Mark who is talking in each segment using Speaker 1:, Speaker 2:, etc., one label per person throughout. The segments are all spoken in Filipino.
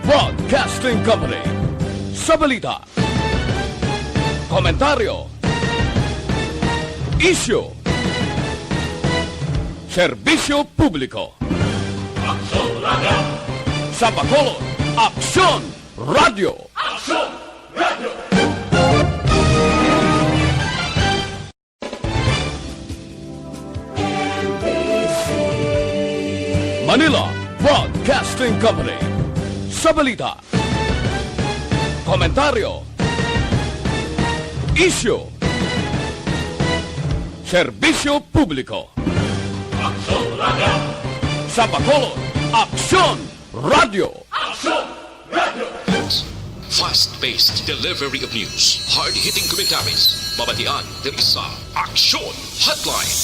Speaker 1: Broadcasting Company. Sa balita, komentaryo, isyu, serbisyo publiko. Aksyon Radio! Sa Bacolod, Aksyon Radio! Aksyon Radio! Manila Broadcasting Company. Sa balita, komentaryo, isyu, serbisyo publiko. Aksyon Radio! Sa Bacolod, Aksyon Radio! Aksyon Radio!
Speaker 2: Fast-paced delivery of news, hard-hitting commentaries, babatian dari sa Aksyon Hotline.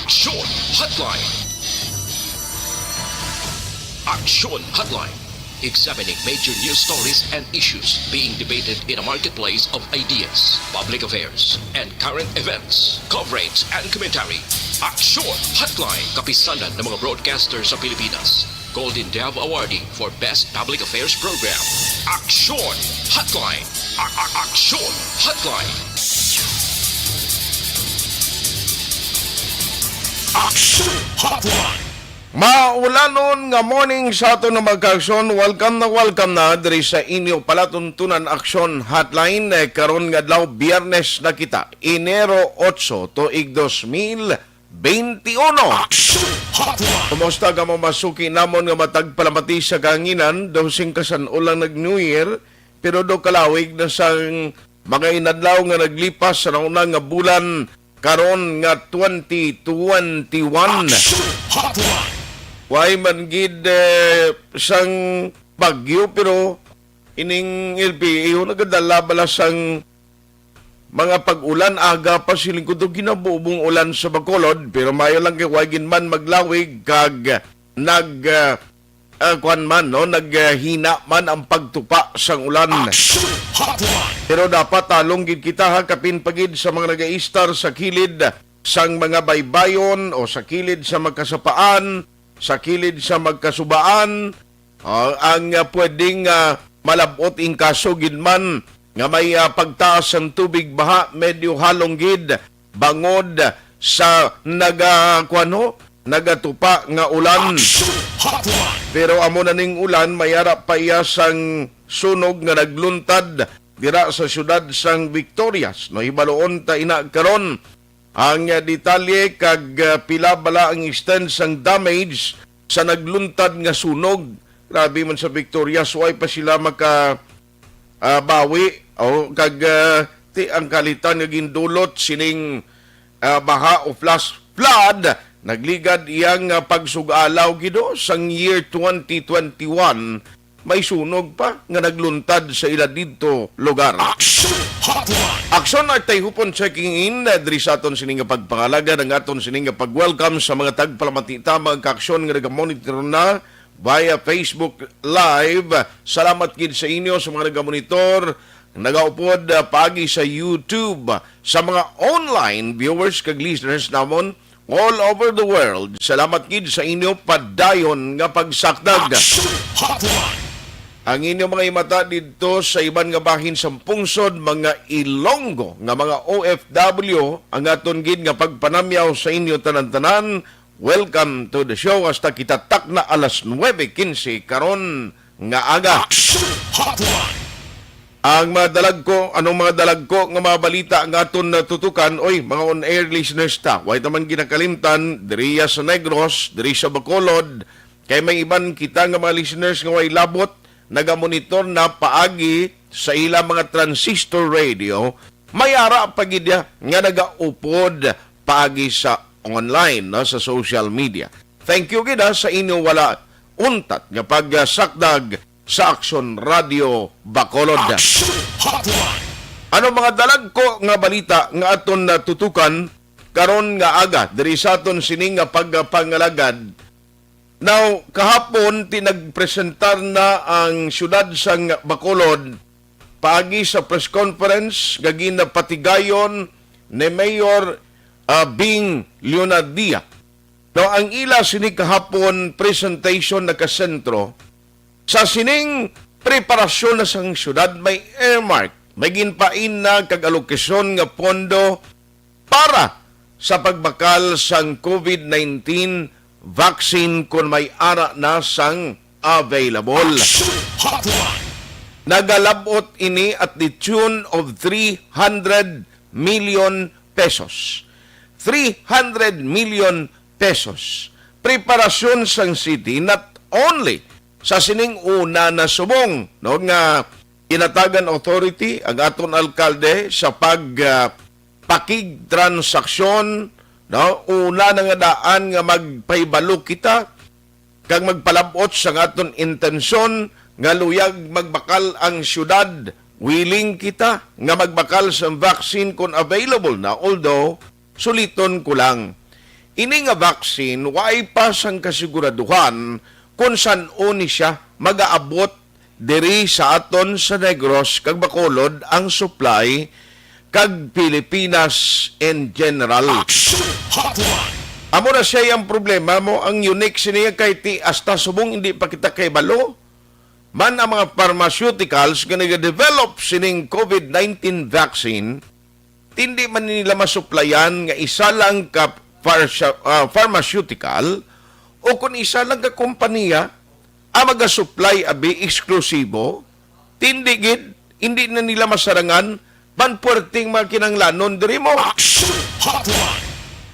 Speaker 2: Aksyon Hotline. Aksyon Hotline. Examining major news stories and issues being debated in a marketplace of ideas, public affairs, and current events. Coverage and commentary. Aksyon Hotline. Kapisanan ng mga broadcasters sa Pilipinas. Golden Dove Awardee for Best Public Affairs Program. Aksyon Hotline. Aksyon Hotline.
Speaker 3: Aksyon Hotline.
Speaker 4: Maulanon nga morning sa ato na mag-aksyon. Welcome na diri sa inyo palatuntunan Aksyon Hotline. Karon nga adlaw Biyernes na kita, Enero 8, tuig 2021.
Speaker 3: Aksyon Hotline.
Speaker 4: Kumusta ka mo masuki namon nga matagpalamati sa kanginan, dosing kasan ulang nag-New Year, pero do kalawig na sang mga inadlaw nga naglipas sa naunang nga bulan karon nga 2021.
Speaker 3: Aksyon Hotline.
Speaker 4: Why man gid sang bagyo pero ining LPO nagadala bala sang mga pag-ulan aga pa siling kudo ginabuubong ulan sa Bacolod pero mayo lang kay wagin man maglawig kag naghina man ang pagtupa sang ulan.
Speaker 3: Aksyon Hotline.
Speaker 4: Pero dapat talong gid kita ha kapin pagid sa mga nagaistar sa kilid sang mga baybayon o sa kilid sa magkasapaan, sa kilid sa magkasubaan, ang pwedeng malabot ing kaso gid man nga may pagtaas ng tubig baha medyo halong gid bangod sa nagatupa nga ulan.
Speaker 3: Aksyon Hotline.
Speaker 4: Pero amo na ning ulan mayara pa iya sang sunog nga nagluntad dira sa syudad sang Victorias. No hibaloon ta ina karon ang detalye kag pila bala ang extent sang damage sa nagluntad nga sunog. Grabe man sa Victorias, way pa sila bawi o kag ang kalitan nga gindulot sining baha o flash flood. Nagligad iyang pagsugalaw gido sang year 2021. May sunog pa nga nagluntad sa ila dito lugar.
Speaker 3: Aksyon Hotline.
Speaker 4: Aksyon ay tayo hupon checking in diri sa aton sining pagpangalaga ng aton sining pag-welcome sa mga tagpalamatita mga kaaksyon nga nagamonitor na via Facebook Live. Salamat gid sa inyo sa mga nagamonitor, nagaupod pagi sa YouTube, sa mga online viewers kag listeners namon all over the world. Salamat gid sa inyo padayon nga pagsakdag.
Speaker 3: Aksyon Hotline.
Speaker 4: Ang inyong mga imata dito sa iban nga bahin sa pungsod, mga Ilonggo, nga mga OFW, ang aton gid nga pagpanamyaw sa inyo tanan-tanan. Welcome to the show. Hasta kita tak na alas 9:15 karon nga aga.
Speaker 3: Aksyon Hotline.
Speaker 4: Ang anong mga dalag ko nga mga balita ang aton natutukan, oy, mga on-air listeners ta, way taman ginakalimtan, diri sa Negros, diri sa Bacolod, kay may iban kita nga mga listeners nga way labot, nagamonitor na paagi sa ilang mga transistor radio, mayara pagidya nga nagaupod paagi sa online, no, sa social media. Thank you gida sa inyo wala untat nga pagsakdag sa Aksyon Radio Bacolod.
Speaker 3: Aksyon Hotline.
Speaker 4: Ano mga dalag ko nga balita nga aton natutukan karon nga aga diri sa aton sining nga pagpangalagad. Now, kahapon tinagpresentar na ang syudad sang Bacolod paagi sa press conference gagina patigayon ni Mayor Bing Leonadia. Now, ang ila sini kahapon presentation nakasentro sa sining preparasyon na sang syudad may earmark, may ginpain na kag-alokasyon nga pondo para sa pagbakal sang COVID-19 vaccine kung may ara na sang available.
Speaker 3: Hotline.
Speaker 4: Nagalabot ini at the tune of 300 million pesos. 300 million pesos. Preparasyon sang city not only sa sining una na subong no nga inatagan authority ang aton alkalde sa pakig transaksyon no una na nga daan nga magpaybalo kita kag magpalabot sa aton intensyon nga luyag magbakal ang syudad. Willing kita nga magbakal sa vaccine kung available na, although suliton ko lang. Ini nga vaccine, waay pa sang kasiguraduhan kung saan ni siya mag-aabot diri sa aton sa Negros kag Bacolod ang supply kag Pilipinas in general.
Speaker 3: Hotline.
Speaker 4: Amo na siya ang problema mo, ang unique siniya kay ti hasta subong hindi pa kita kay balo. Man ang mga pharmaceuticals nga nag-develop sining COVID-19 vaccine, hindi man nila masuplayan nga isa lang ka pharmaceutical o kung isa lang ka kompanya ang mag-supply abi eksklusibo, hindi na nila masarangan panpuerting mga kinanglanon diri mo.
Speaker 3: Hotline.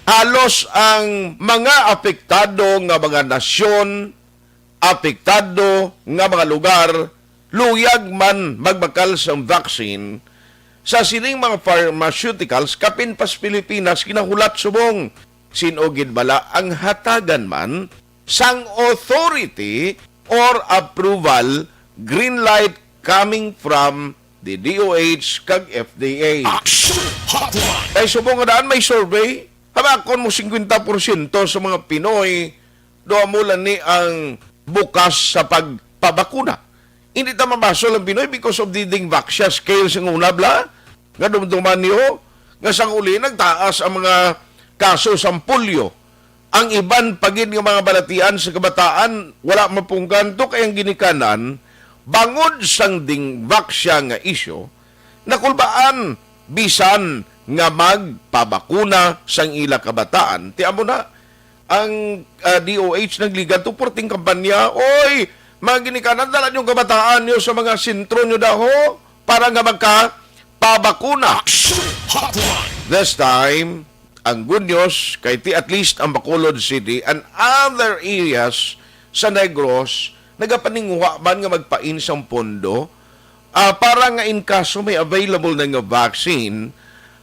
Speaker 4: Halos ang mga apektado nga mga nasyon, apektado nga mga lugar, luyag man magbakal sa vaccine sa sining mga pharmaceuticals kapin pas Pilipinas kinahulat subong sinugid bala ang hatagan man sang authority or approval green light coming from the DOH kag FDA.
Speaker 3: Hotline.
Speaker 4: Kay subong nga daan may survey, habakon mo 50% sa mga Pinoy doa mula ni ang bukas sa pagpabakuna. Hindi ta mabasol ang Pinoy because of the vaccine scale sa unabla. Nga dumduman niyo, nga sang uli nagtaas ang mga kaso sa polio. Ang iban pagin ng mga balatian sa kabataan, wala mapungganto kayang ginikanan, bangod sang ding vaccine nga isyo, nakulbaan bisan nga magpabakuna sang ila kabataan. Tiamo na, ang DOH nagligan to porting kampanya, oy, mga ginikanan, dala niyong kabataan niyo sa mga sentro niyo daho para nga magka-pabakuna. This time, ang good news, kay at least ang Bacolod City and other areas sa Negros, nagapaninguha man nga magpain sang pondo, para nga in kaso may available na nga vaccine,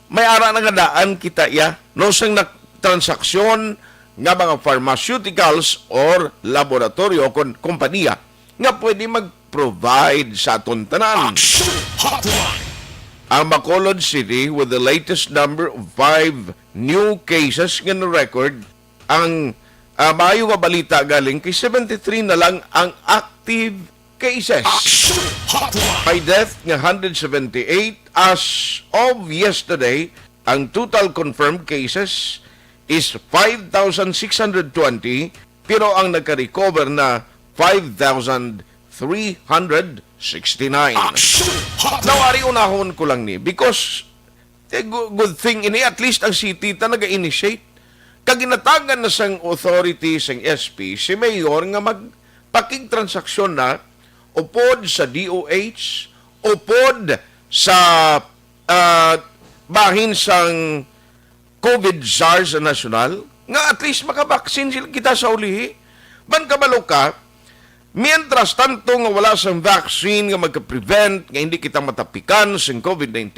Speaker 4: may ara na nga daan kita ya, no sang transaksyon nga mga pharmaceuticals or laboratorio kon kompanya nga pwede mag-provide sa aton tanan. Ang Bacolod City with the latest number of 5 new cases nga na-record, ang maayo nga balita galing kay 73 na lang ang active cases. By death nga 178 as of yesterday, ang total confirmed cases is 5,620 pero ang nagka-recover na 5,369. Nawari unahon ko lang ni because good thing ini at least ang city ta naga-initiate. Kaginatagan na sang authority sang SP si Mayor nga magpakig transaksyon na upod sa DOH, upod sa bahin sang COVID SARS national, nga at least makabaksin sila kita sa ulihi. Ban kabalo ka, mientras tanto nga wala sang vaccine nga magka-prevent, nga hindi kita matapikan sa COVID-19,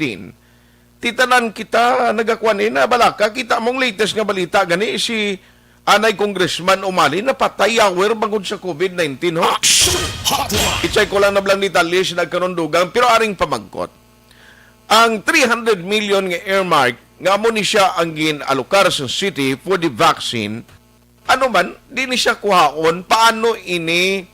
Speaker 4: titanan kita nagakuan na balaka, kita mong latest nga balita, gani si Anay Congressman Umali, napatay awer bangod sa COVID-19, ho? Itsay ko lang na blang detalye siya nagkanundugang, pero aring pamagkot. Ang 300 million nga earmark, nga mo ni siya ang ginalokar sa city for the vaccine, ano man, di ni siya kuhaon, paano ini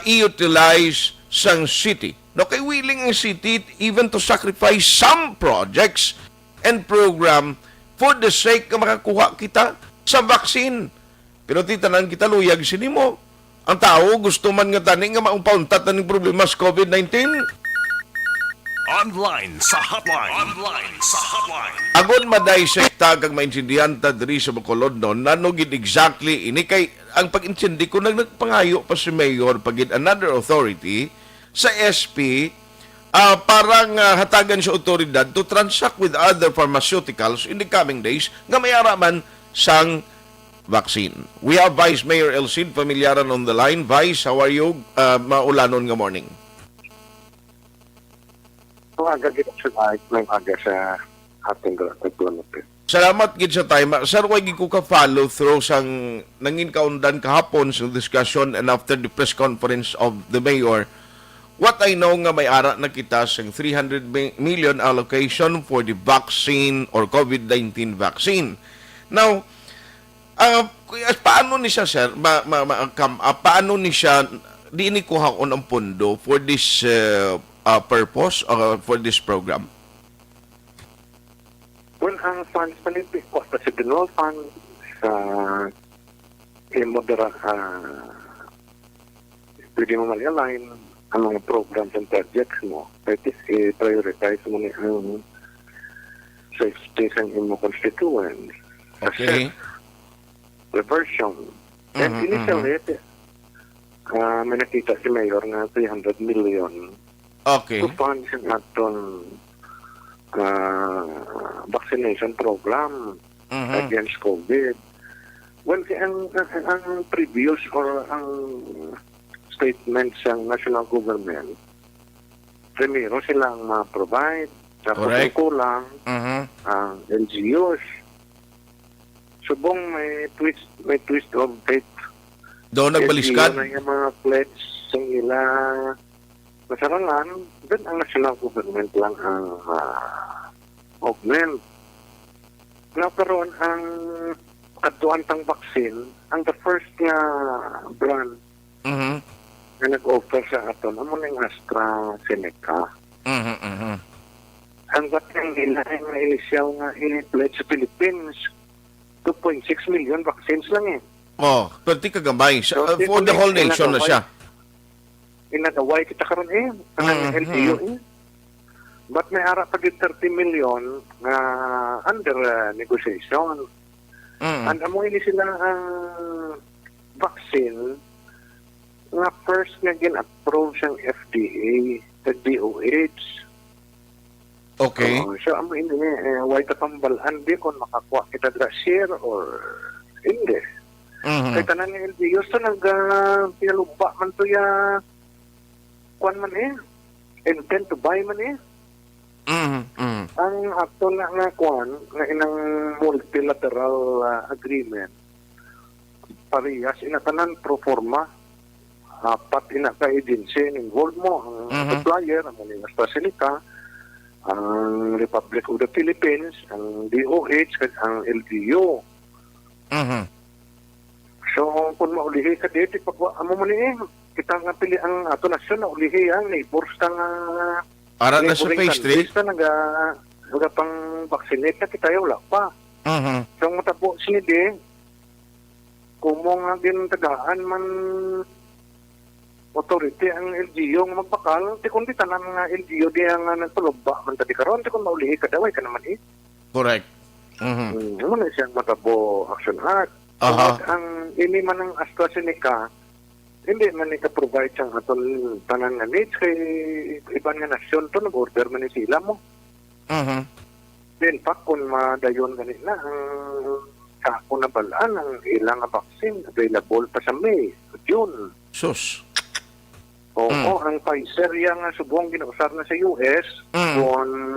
Speaker 4: i-utilize sang city. No, kay willing ang city even to sacrifice some projects and program for the sake na makakuha kita sa vaccine. Pero titanan kita luyag sinimo. Ang tao gusto man nga tani nga maungpauntat na ning problema sa COVID-19.
Speaker 3: Online sa hotline. Online sa hotline.
Speaker 4: Agon madaisekta kag maintindihan ta diri sa Bacolod noon nano gid exactly ini kay ang pag-intindi ko nagpangayo pa si Mayor pagid another authority sa SP parang hatagan sa otoridad to transact with other pharmaceuticals in the coming days nga may araman sang vaccine. We have Vice Mayor Elcid Familiaran on the line. Vice, how are you? Maulanon nga morning.
Speaker 5: Aga gid sa live ng aga sa ating gagawin.
Speaker 4: Salamat gid sa time. Sir, wag ko ka follow through sang nangin kaundan kahapon sa discussion and after the press conference of the mayor. What I know nga may ara na kita sang 300 million allocation for the vaccine or COVID-19 vaccine. Now, paano ni siya, sir? Paano ni siya di ni kuhaon ang pondo for this purpose for this program?
Speaker 5: Well, ang funds panipis ko sa general fund sa modera pwede mo mal-align ang mga programs and projects mo. Pwede i-prioritize mo ni ang safety sa imo constituents.
Speaker 4: Okay.
Speaker 5: Reversion. And initially, may nakita si Mayor na 300 million
Speaker 4: Okay.
Speaker 5: to fund sa aton vaccination program against COVID. Well, ang previous or ang statements ng national government, primero silang ma-provide, tapos
Speaker 4: Correct.
Speaker 5: kulang ang LGUs. Subong may twist of fate.
Speaker 4: Doon nagbaliskan.
Speaker 5: LGU na yung mga pledge sa nila masarangan, then ang national government lang ang augment. Nakaroon ang katuan tang vaccine, ang the first nga brand na nag-offer sa aton, amo ng AstraZeneca. Ang vaccine nila ay mga inisyal nga i-pledge sa Philippines, 2.6 million vaccines lang eh.
Speaker 4: Oh, 20 kagamay.
Speaker 5: So,
Speaker 4: For the whole nation na siya.
Speaker 5: Inagaway kita karon ang LTO But may ara pa gid 30 million na under negotiation. And amo ini sila ang vaccine nga first nga gin-approve siyang FDA sa DOH.
Speaker 4: Okay.
Speaker 5: So amo ini way ta pambalaan di kon makakuha kita dra share or hindi. Kaya tanan ng LTO sa pinalugba man to ya kuan man intent to buy man Ang ato na nga kuan na inang multilateral agreement parehas inatanan pro forma apat ina ka agency involved mo ang supplier ang AstraZeneca, ang Republic of the Philippines, ang DOH, ang LGU. So kung maulihi ka dito pag amo man kita nga pili ang ato nasyon na ulihi ang neighbors ta nga
Speaker 4: Ara na sa phase 3.
Speaker 5: Basta naga pang vaccinate na kita wala pa. So matabo sinidi kumo nga gintagaan man authority ang LGU nga magpakal ti kundi tanan nga LGU di nga nagtulogba man tadi karon ti kun maulihi ka daway ka naman
Speaker 4: Correct.
Speaker 5: Ano na siyang matabo action act. Ang ini man ng AstraZeneca hindi man ika-provide siyang atong tanan nga needs kay iban nga nasyon to nag-order man ni sila mo. Then pa kung madayon ganit na ang kako na balaan ang ilang vaccine available pa sa May, June.
Speaker 4: Sus.
Speaker 5: Oo, ang Pfizer yang subong ginausar na sa US kung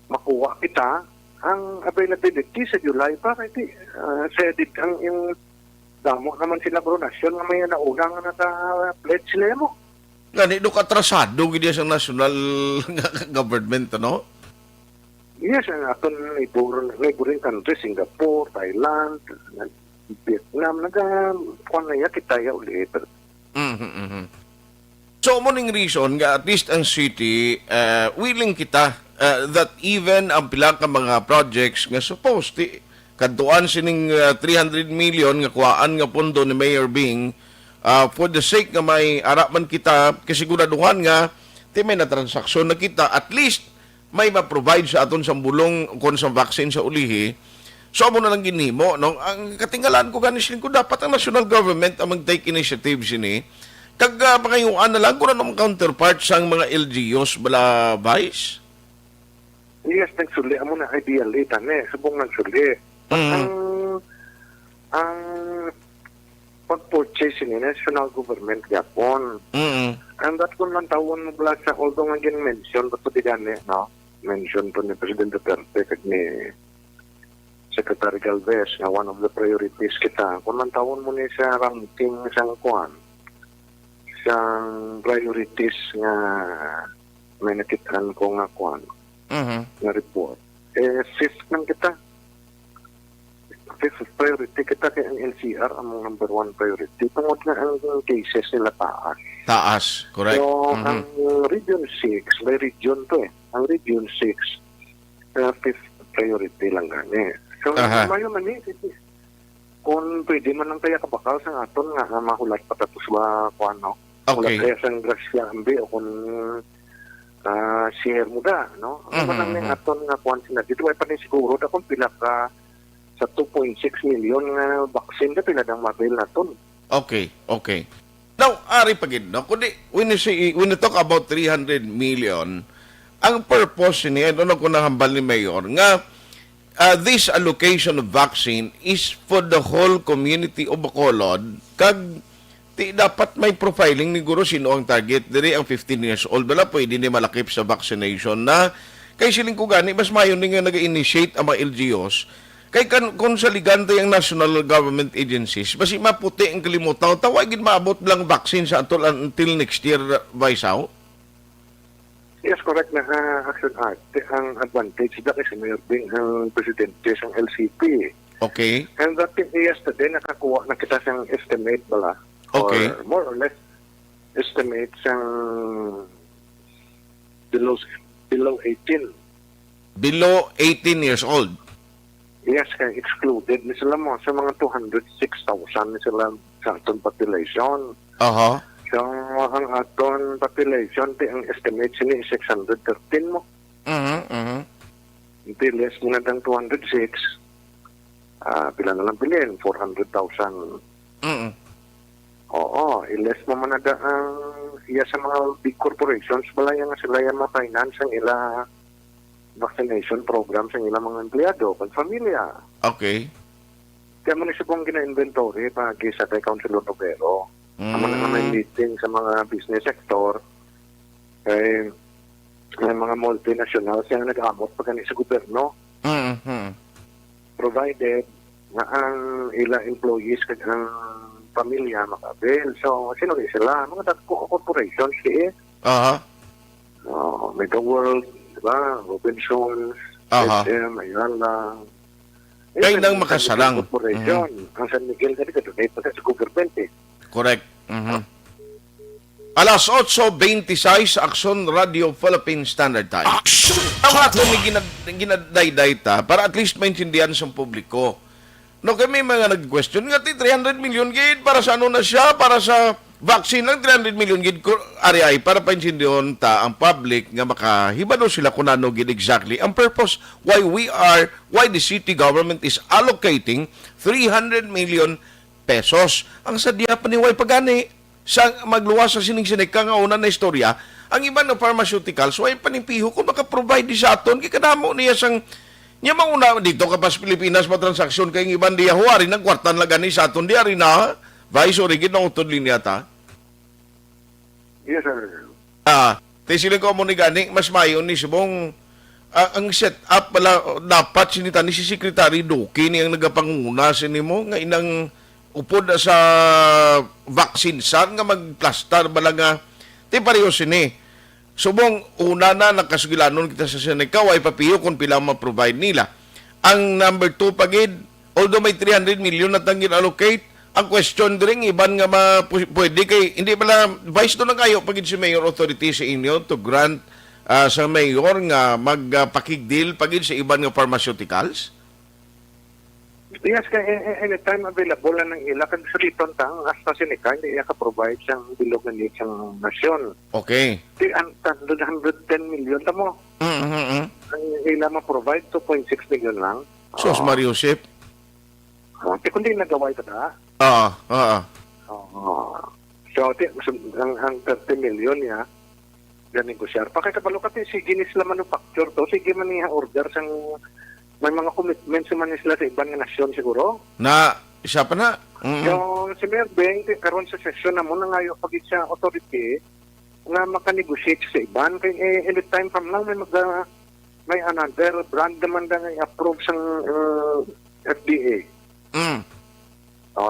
Speaker 5: makuha kita ang availability sa July pa kay ang yung damo naman sila bro nasyon nga may naunang naka-pledge sila mo.
Speaker 4: Gani do katrasado gid sa national government no?
Speaker 5: Yes, ang aton neighboring countries, Singapore, Thailand, Vietnam, kuan na ya kita ya ulit.
Speaker 4: So mo ning reason nga at least ang city willing kita that even ang pila ka mga projects nga supposed kadtuan sining 300 million nga kuhaan nga pondo ni Mayor Bing for the sake nga may araman kita kasiguraduhan nga ti may na transaksyon na kita, at least may ma-provide sa aton sa bulong kon sa vaccine sa ulihi. So amo na lang ginhimo, no? Ang katinggalan ko ganis ko dapat ang national government ang mag-take initiative sini. Kag pangayuan na lang kung anong counterpart sang mga LGUs bala Vice.
Speaker 5: Yes, nagsuli. Amo na ideally, tani. Subong nagsuli. Ang pag-purchase ni national government yapon. And that kung lang tawon mo bala sa, although nga gin-mention, ba't po di gani, no? Mention po ni President Duterte kag ni Secretary Galvez nga one of the priorities kita. Kung lang tawon mo ni sa ranking sang kuan, sang priorities nga may nakitaan ko nga kuan, nga report. Fifth nang kita. Fifth priority kita kay ang NCR ang number one priority. Tungod nga ang cases nila taas.
Speaker 4: Taas, correct.
Speaker 5: So, ang Region 6, may region to eh. Ang Region 6, fifth priority lang gani. So, mayo man eh. Kung pwede man lang kaya kabakal sa aton nga mahulat patatos ba kuan, no?
Speaker 4: Okay.
Speaker 5: Hulat kaya sa Graciambe o kung share mo da, no? Ang manang may aton nga kuan sila. Dito ay panisiguro na kung pila ka sa 2.6 million nga vaccine na pila ng mabil naton.
Speaker 4: Okay, okay. Now, ari pagid, no? Kundi, when you talk about 300 million, ang purpose niya, ano ko nahambal ni Mayor, nga this allocation of vaccine is for the whole community of Bacolod, kag dapat may profiling ni guro sino ang target. Diri ang 15 years old, wala pwede ni malakip sa vaccination na kay siling ko gani, mas mayon nga nag-initiate ang mga LGUs. Kay kung sa ligante ang national government agencies, basi maputi ang kalimutan, tawagin maabot lang vaccine sa until next year, Vice-Aw?
Speaker 5: Yes, correct na Action Art. Ang advantage da kasi Mayor Bing ang presidente sa LCP.
Speaker 4: Okay.
Speaker 5: And that yesterday nakakuha na kita siyang estimate bala.
Speaker 4: Okay.
Speaker 5: Or more or less estimate siyang below 18.
Speaker 4: Below 18 years old.
Speaker 5: Yes, kaya excluded ni sila mo sa mga 206,000 ni sila sa aton population.
Speaker 4: Aha.
Speaker 5: So, ang aton population, ang estimate sini 613 mo. Hindi less mo na ng 206. Pila na lang bilhin? 400,000. Oo, iles mo man na ang iya sa mga big corporations, wala yan nga sila yan ma-finance ang ila vaccination program sa ilang mga empleyado, pag-familia.
Speaker 4: Okay.
Speaker 5: Kaya mo na siya pong gina-inventory pag sa kay Councilor Novero. Ang mga may meeting sa mga business sector, kay may mga multinational siya nag-amot pag sa gobyerno. Provided na ang ilang employees kag ang pamilya makabil. So, sino rin sila? Mga corporations,
Speaker 4: Aha.
Speaker 5: Mega World, diba? Robinsons, SM, Ayala.
Speaker 4: Kayo nang makasalang.
Speaker 5: Corporation. Ang San Miguel, kasi kadunay pa sa government eh.
Speaker 4: Correct. Alas 8:26, Action Radio Philippine Standard Time. Ang ato may ginadayday ta para at least maintindihan sa publiko. No, kami mga nag-question nga 300 million gid para sa ano na siya, para sa vaccine lang 300 million gid ko ari para paintindihan ta ang public nga makahibalo sila kung ano gid exactly ang purpose why the city government is allocating 300 million pesos. Ang sadya pa ni way pagani sa magluwas sa sining-sinig ka nga una na istorya, ang iba ng pharmaceuticals way panimpiho kung maka-provide di sa aton kay kadamo niya sang nya mauna dito kapas Pilipinas matransaksyon kay iban diya huwari ng kwartan lagani sa aton diya rin na Vice origin ng utod linya ta.
Speaker 5: Yes, sir.
Speaker 4: Silang ko mo ni gani, mas mayon ni subong ang set up pala dapat sinita ni si Secretary Duque ni ang nagapanguna sinimo nga inang upod sa vaccine sa nga magplastar bala nga ti pareho sini. Subong una na nakasugilanon kita sa Seneca ay papiyo kung pila ma-provide nila. Ang number 2 pagid, although may 300 million na tangin allocate, ang question din iban nga pwede kay hindi pala vice do na kayo pagid si mayor authority sa inyo to grant sa mayor nga magpakigdeal pagid sa iban nga pharmaceuticals.
Speaker 5: Yes, kaya anytime available lang ng ila. Kasi sa riton ang AstraZeneca, hindi iya ka-provide siyang bilog na siyang nasyon.
Speaker 4: Okay.
Speaker 5: Di, 110 million, tamo.
Speaker 4: Mm-hmm.
Speaker 5: Ang ila ma-provide, 2.6 million lang.
Speaker 4: Sos Mariusip.
Speaker 5: Kundi nagawa ito na. So, ang 30 million niya, ganing ko siya. Pakikabalo ka, sige ni sila manufacture to, sige man niya order sang may mga commitments man sila sa ibang nasyon siguro.
Speaker 4: Na, siya pa na. Mm-hmm.
Speaker 5: Yung si Mayor Beng, karon sa session na mo na ngayon pag sa authority na makanegotiate sa iban. Kaya anytime from now may another brand naman na i-approve sang FDA.
Speaker 4: Mm.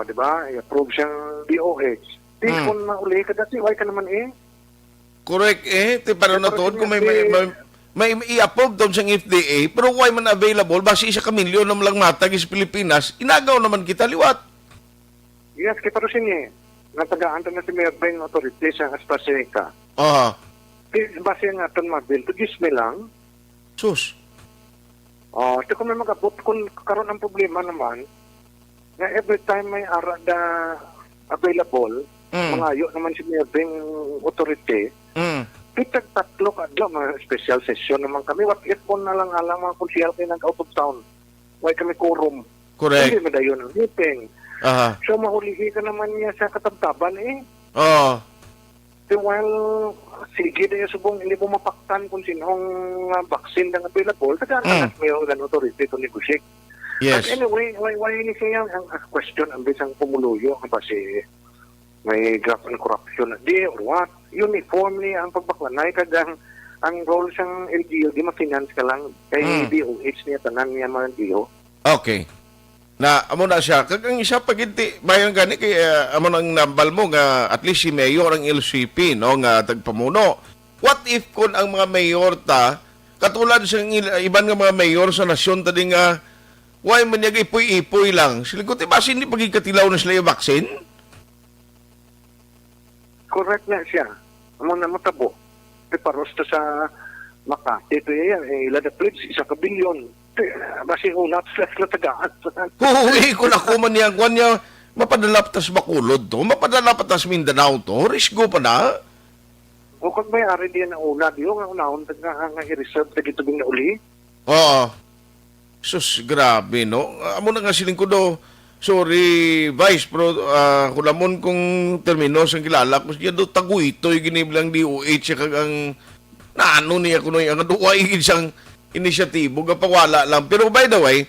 Speaker 5: Di ba? I-approve siyang DOH. Di kung mauli ka dati, why ka naman
Speaker 4: Correct para na to kung may i-approve daw siyang FDA, pero why man available, basi isa ka milyon naman lang matag sa Pilipinas, inagaw naman kita liwat.
Speaker 5: Yes, kaya pero siya natagaan na si Mayor Beng Authority sa AstraZeneca. Base nga ito mabil, to gisme lang.
Speaker 4: Sus.
Speaker 5: Ito kung may mag-abot, kung karoon ng problema naman, na every time may ara na available, mangayo naman si Mayor Beng Authority, tatlo kadlaw, mga special session naman kami. What if kung na lang alam mga konsyal kayo nag-out of town? Why kami quorum?
Speaker 4: Correct.
Speaker 5: Hindi madayon ang meeting. So mahulihi ka naman niya sa katabtaban While sige na yung subong hindi mo mapaktan kung sinong vaccine na available, kaya may organ authority to negotiate.
Speaker 4: Yes.
Speaker 5: But anyway, why ini siya ang question ang bisang pumuluyo kasi may graph ng corruption na di or what? Uniformly ang pagbaklanay kadang ang role siyang LGU di ma-finance ka lang kay DOH niya tanan niya mga LGU.
Speaker 4: Okay. Na amo na siya kagang isa paginti bayan gani kay amo nang nambal mo nga at least si mayor ang LCP no nga tagpamuno. What if kun ang mga mayor ta katulad sa iban nga mga mayor sa nasyon tadi nga why man niya ipoy-ipoy lang. Sila ko basi hindi pagikatilaw na sila yung vaccine?
Speaker 5: Correct na siya. Amo na matabo. Paros to sa Makati ito yan. Ila na pledge, 1 bilyon. Basi unat sila tagaan.
Speaker 4: Huwi ko na kuman niya. Kwan niya, mapadalap tas Bacolod to. Mapadalap tas Mindanao to. Risgo pa na.
Speaker 5: O kung may ari diyan na una, diyo nga unahon nga i-reserve na gitubing na uli.
Speaker 4: Oo. Sus, grabe, no? Amo na nga siling ko do. Sorry, Vice, pero kulamon kung terminos ang kilala ko siya do taguito yung giniblang DOH siya kagang naano niya kuno yung duwa yung isang inisyatibo kapawala lang. Pero by the way,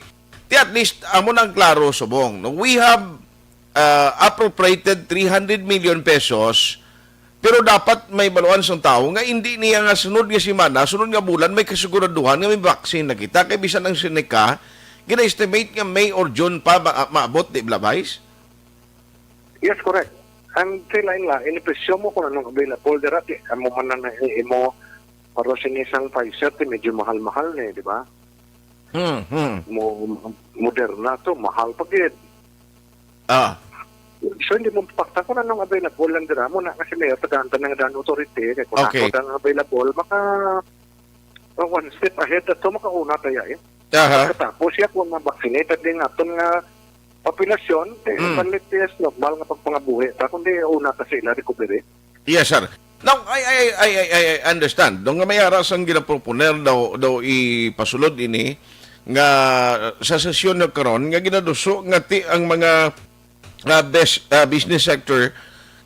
Speaker 4: at least amo nang klaro subong. No? We have appropriated 300 million pesos pero dapat may baluan sa tao nga hindi niya nga sunod nga simana, sunod nga bulan may kasiguraduhan nga may vaccine na kita kay bisan ang Seneca gina-estimate nga May or June pa maabot, di ba, Vice?
Speaker 5: Yes, correct. Ang sila inipresyo mo kung anong available dati. Amo man na mo para sinisang Pfizer, medyo mahal-mahal na di ba? Moderna to, mahal pa gid. So hindi mo pakta kung anong available lang dira mo na kasi may tagahanta ng dan authority kaya kung
Speaker 4: Okay.
Speaker 5: ang available, maka one step ahead at so makauna tayo Tapos siya kung ma-vaccinated din natin nga populasyon, palit yes, normal nga pagpangabuhi. Kundi una kasi sila recovery.
Speaker 4: Yes, sir. Now, I understand. Nung nga may aras ang ginaproponer daw ipasulod ini nga sa sesyon na karon nga ginaduso nga ti ang mga business sector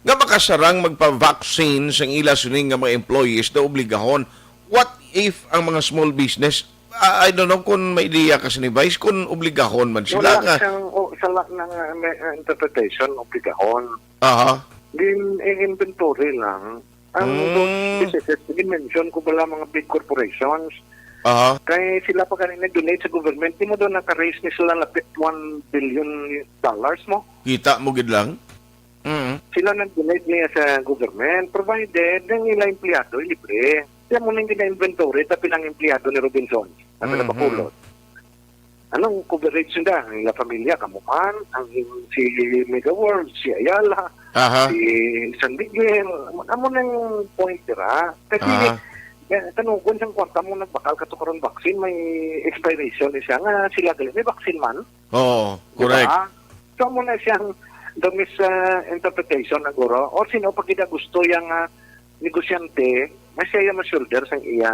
Speaker 4: nga makasarang magpa-vaccine sa ila suning nga mga employees na obligahon. What if ang mga small business I don't know kung may ideya kasi ni Vice kung obligahon man sila
Speaker 5: wala
Speaker 4: nga.
Speaker 5: Sa lahat ng interpretation, obligahon.
Speaker 4: Aha.
Speaker 5: Din inventory lang. Ang businesses, mention ko pala mga big corporations.
Speaker 4: Aha.
Speaker 5: Kaya sila pa kanina donate sa government, di mo doon naka-raise ni sila lapit $1 billion mo.
Speaker 4: Kita mo gid lang.
Speaker 5: Sila nag-donate niya sa government, provided ng ilang empleyado, libre. Kaya mo nang gina-inventory, tapi lang empleyado ni Robinson, at na Bacolod. Anong coverage nila? Ang ilang pamilya, Kamukan, ang si Mega World, si Ayala, si San Miguel, amo nang point dira. Kasi Tanugon siyang kwarta mo nagbakal ka to karon vaccine, may expiration siya nga sila gali may vaccine man.
Speaker 4: Oo, correct.
Speaker 5: Diba? So mo na siyang the misinterpretation na guro or sino pag kita gusto yung negosyante na siya yung shoulder sa iya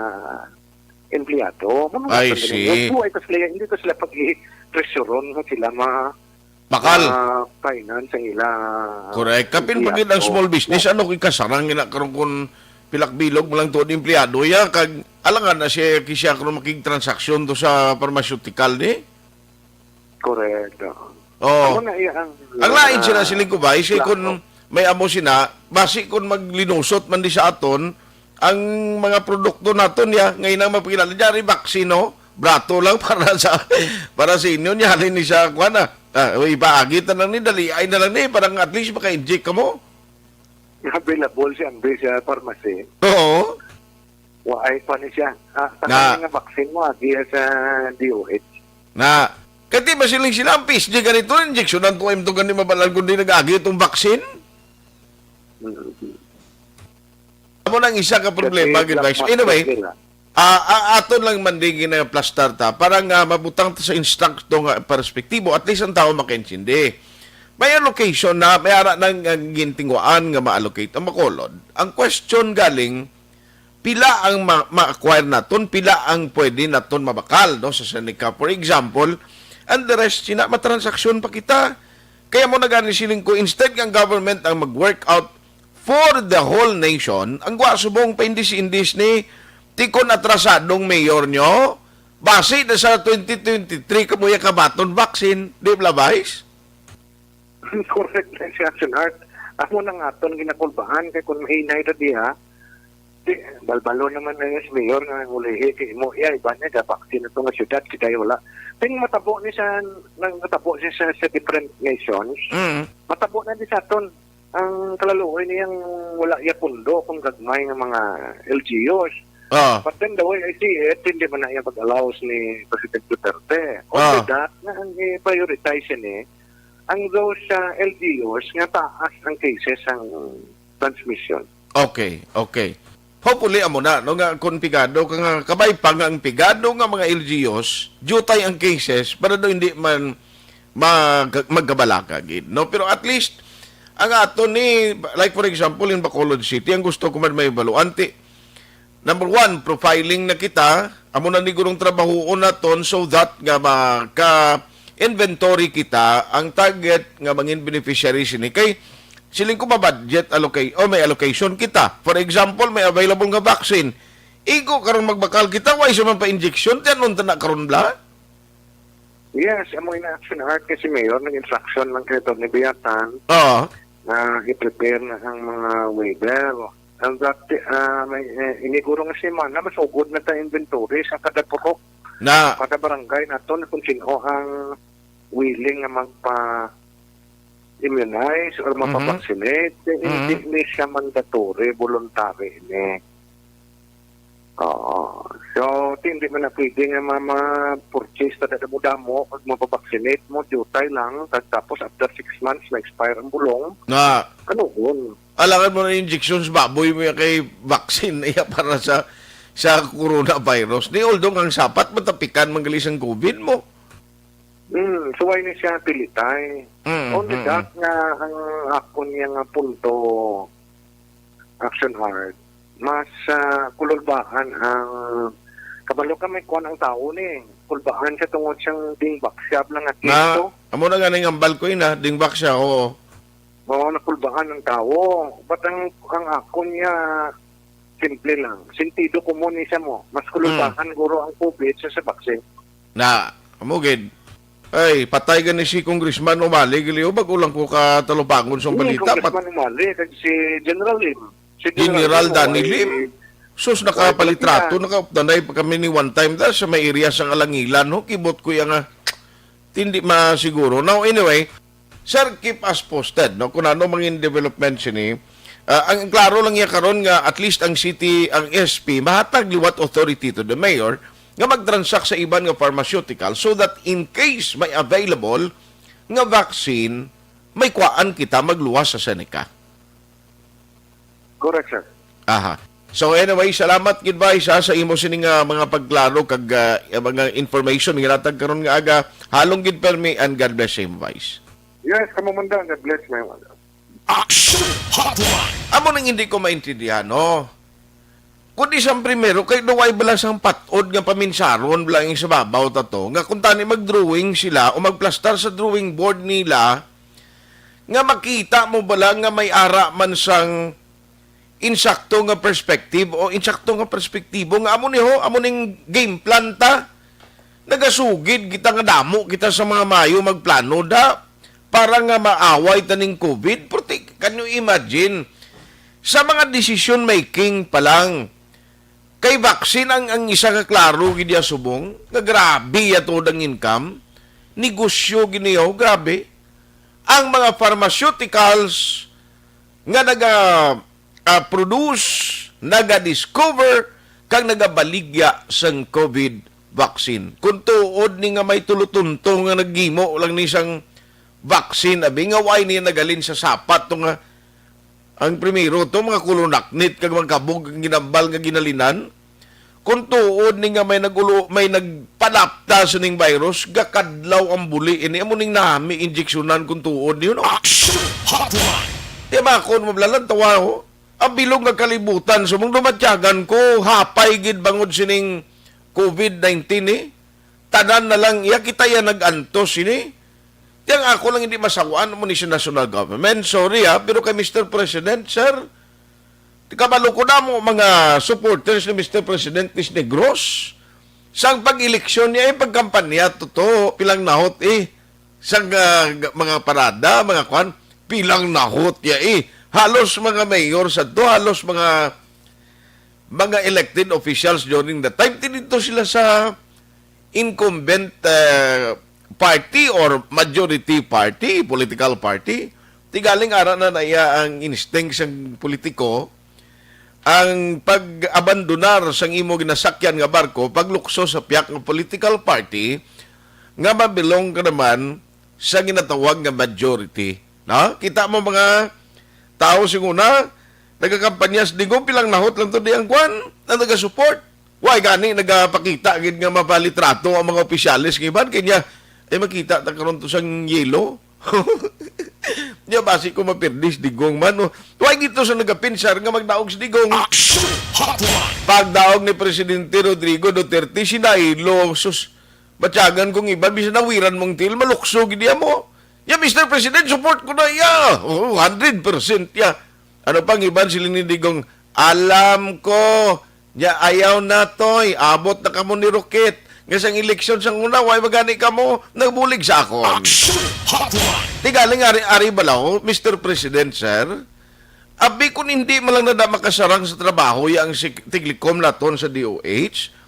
Speaker 5: empleyado.
Speaker 4: I see.
Speaker 5: Hindi ko sila pag-pressureon nga sila
Speaker 4: Bakal.
Speaker 5: finance ang ila.
Speaker 4: Correct. Kapin pag ang small business, ano kay kasarang ina karon kun pilak-bilog mo lang to empleyado ya kag alangan na siya kisya karon makig-transaksyon to sa pharmaceutical ni.
Speaker 5: Correct.
Speaker 4: Oh.
Speaker 5: Ano na iya
Speaker 4: Ang lain sila siling ko ba, isay kun may amo sina, basi kun maglinosot man di sa aton, ang mga produkto naton ya, ngayon ang mapakilala, diyari vaksino, brato lang para sa inyo, nyalin ni sa kuwana. Ipaagit na lang ni, dali ay na lang ni, parang at least maka-inject ka mo.
Speaker 5: available siya ang sa pharmacy.
Speaker 4: Oo.
Speaker 5: Ay pa ni siya.
Speaker 4: Na-
Speaker 5: Tangan nga vaccine mo diya sa DOH.
Speaker 4: Na, kati ba siling sila ang PSG ganito, injection ang tuwim to ganito mabalag kundi nag-agi itong vaccine? Amo nang isa ka problema,
Speaker 5: Kasi
Speaker 4: guys.
Speaker 5: black
Speaker 4: Anyway,
Speaker 5: market nila.
Speaker 4: aton lang mandigi na plastar ta, parang mabutang ta sa instructo nga perspektibo, at least ang tao makaintindi. May allocation na, may ara ng gintingwaan nga ma-allocate ang makolod. Ang question galing, pila ang ma-acquire naton, pila ang pwede naton mabakal no, sa Seneca. For example, and the rest, sina matransaksyon pa kita. Kaya mo nagani siling ko, instead ng government ang mag-work out for the whole nation, ang guwasubong pa indis-indis ni tikon atrasadong mayor nyo, base na sa 2023 kamuya kabaton vaccine, di ba, Vice?
Speaker 5: Correct na siya, Action Art. Ako na nga ito, ginakulbaan kay kung mahinay na diha, balbalo naman na yung mayor nga ulihi kay mo, iba niya, vaccine na ito nga syudad, kita wala. Pero matabo ni siya, matabo siya sa different nations, matabo na di sa aton, ang kalaluoy niyang wala iya pundo kung gagmay ng mga LGUs. But then the way I see it, hindi man na iya pag-allows ni President Duterte. Only that, na ang prioritize niya ang those LGUs nga taas ang cases ang transmission.
Speaker 4: Okay. Hopefully, amo na, no, nga kung pigado, nga kabay pa nga ang pigado nga mga LGUs, jutay ang cases, para do hindi man magkabalakagin, no? Pero at least, ang ato ni, like for example, in Bacolod City, ang gusto ko man may baluante, number one, profiling na kita, amo na ni gurong trabahoon naton so that nga maka-inventory kita ang target nga mangin beneficiaries ni kay siling ko budget allocate o may allocation kita. For example, may available nga vaccine. Igo karon magbakal kita, why sa man pa injection diyan unta na karon bla?
Speaker 5: Yes, amo ina Action Art kasi mayor ng instruction ng kreator ni Biatan na i-prepare na ang mga waiver. And that, may iniguro nga si man na masugod na tayo inventory sa kada purok. Kada barangay na to na kung sino ang willing na magpa-immunize or mapapaksinate. Hindi siya mandatory, voluntary. So, hindi man na pwede nga ma-purchase na damo pag mapapaksinate mo, dutay lang, tapos after 6 months na-expire ang bulong. Ano yun?
Speaker 4: Alangan mo na injections, baboy mo yan kay vaccine iya para sa coronavirus. Di although ang sapat, matapikan magalis ang COVID mo.
Speaker 5: So, why na siya pilitay? Only that nga ang ako niya nga punto Action Art, mas kululbahan ang kabalo ka may kuhan ang tao ni. Kulbahan siya tungod siyang dingbak siya lang at keso.
Speaker 4: Amo na ganing ambal ko ina, dingbak siya, oo.
Speaker 5: Oo, nakulbahan ng tao. Ba't ang ako niya simple lang. Sentido comune siya mo. Mas kululbahan guro ang COVID sa vaccine.
Speaker 4: Amugid. Ay, patay ka ni si Congressman Umali, giliw, bagulang ko katalupangon sa balita.
Speaker 5: Congressman Umali, si General Lim. Si
Speaker 4: General Danny Lim. Sus, nakapalitrato, nakaupdanay pa kami ni one time sa may area sa Alangilan, no? Kibot ko yung hindi masiguro. Now, anyway, sir, keep us posted, no? Kung ano mga developments ni. Ang klaro lang niya karon nga at least ang city, ang SP, mahatag liwat authority to the mayor nga mag-transact sa iban nga pharmaceutical so that in case may available nga vaccine, may kuhaan kita magluwas sa Seneca.
Speaker 5: Correct, sir.
Speaker 4: Aha. So anyway, salamat gid ba sa imo sining mga pagklaro kag mga information nga natag karon nga aga. Halong gid permi and God bless you, Vice.
Speaker 5: Yes, kamamanda. God bless my mother.
Speaker 3: Action Hotline.
Speaker 4: Amo nang hindi ko maintindihan, no? Kundi siyang primero, kay duway balas ang patod nga paminsaron lang sa babaw tato, nga kung tani mag-drawing sila o magplastar sa drawing board nila, nga makita mo bala nga may ara man sang insakto nga perspective o insakto nga perspektibo nga amo ning game plan ta. Nagasugid kita nga damo kita sa mga mayo magplano da para nga maaway taning COVID. Porque can you imagine sa mga decision making pa lang kay vaccine ang isa ka klaro gid ya subong nga grabe ato ang income negosyo giniyo grabe ang mga pharmaceuticals nga produce naga-discover kag nagabaligya sang COVID vaccine. Kung tuod ni nga may tulutunto nga naggimo lang ni sang vaccine, abi nga why niya nagalin sa sapat to nga ang primero to mga kulunaknit kag magkabog ang ginambal nga ginalinan. Kung tuod ni nga may nagpanapta sa ning virus, gakadlaw ang buli ini amo ning nami injeksyonan kung tuod niyo no.
Speaker 3: Action Hotline.
Speaker 4: Di ba kon mablalan tawa ho? Ang bilog nga kalibutan sumong dumatyagan ko hapay gid bangod sining COVID-19 tanan na lang iya kita ya nag-antos ini. Yang ako lang hindi masawaan mo ni sa national government. Sorry pero kay Mr. President, sir, kabalo ko na mo mga supporters ni Mr. President Tis Negros. Sang pag-eleksyon niya, pagkampanya, totoo, pilang nahot Sang mga parada, mga kwan, pilang nahot niya Halos mga mayor sa to, halos mga elected officials during the time, tinito sila sa incumbent party or majority party, political party. Tigaling ara na naya ang instinct sang politiko, ang pag-abandonar sang imo ginasakyan nga barko, paglukso sa piyak ng political party, nga mabilong ka naman sa ginatawag nga majority. No? Kita mo mga tao siguna, nagakampanyas digong pilang nahot lang to di ang kwan na nagasupport. Why gani nagapakita gid nga mapalitrato ang mga opisyalis ng iban kanya makita ta karon to sang yelo. Nya basi ko mapirdis digong man. Why gito sa nagapinsar nga magdaog sa digong.
Speaker 3: Action Hotline.
Speaker 4: Pagdaog ni Presidente Rodrigo Duterte sinaylo sus batyagan kong iban bisan nawiran mong til malukso gid mo. Ya Mr. President support ko na ya. 100% ya. Ano pang iban sila ni digong, alam ko, ya ayaw na to'y, abot na kamo ni Rocket. Nga sang eleksyon sang una, why magani kamo, nagbulig sa ako.
Speaker 3: Action Hotline.
Speaker 4: Tigaling ari balaw, Mr. President, sir, abi kung hindi malang na makasarang sa trabaho, yang tiglikom na ton sa DOH,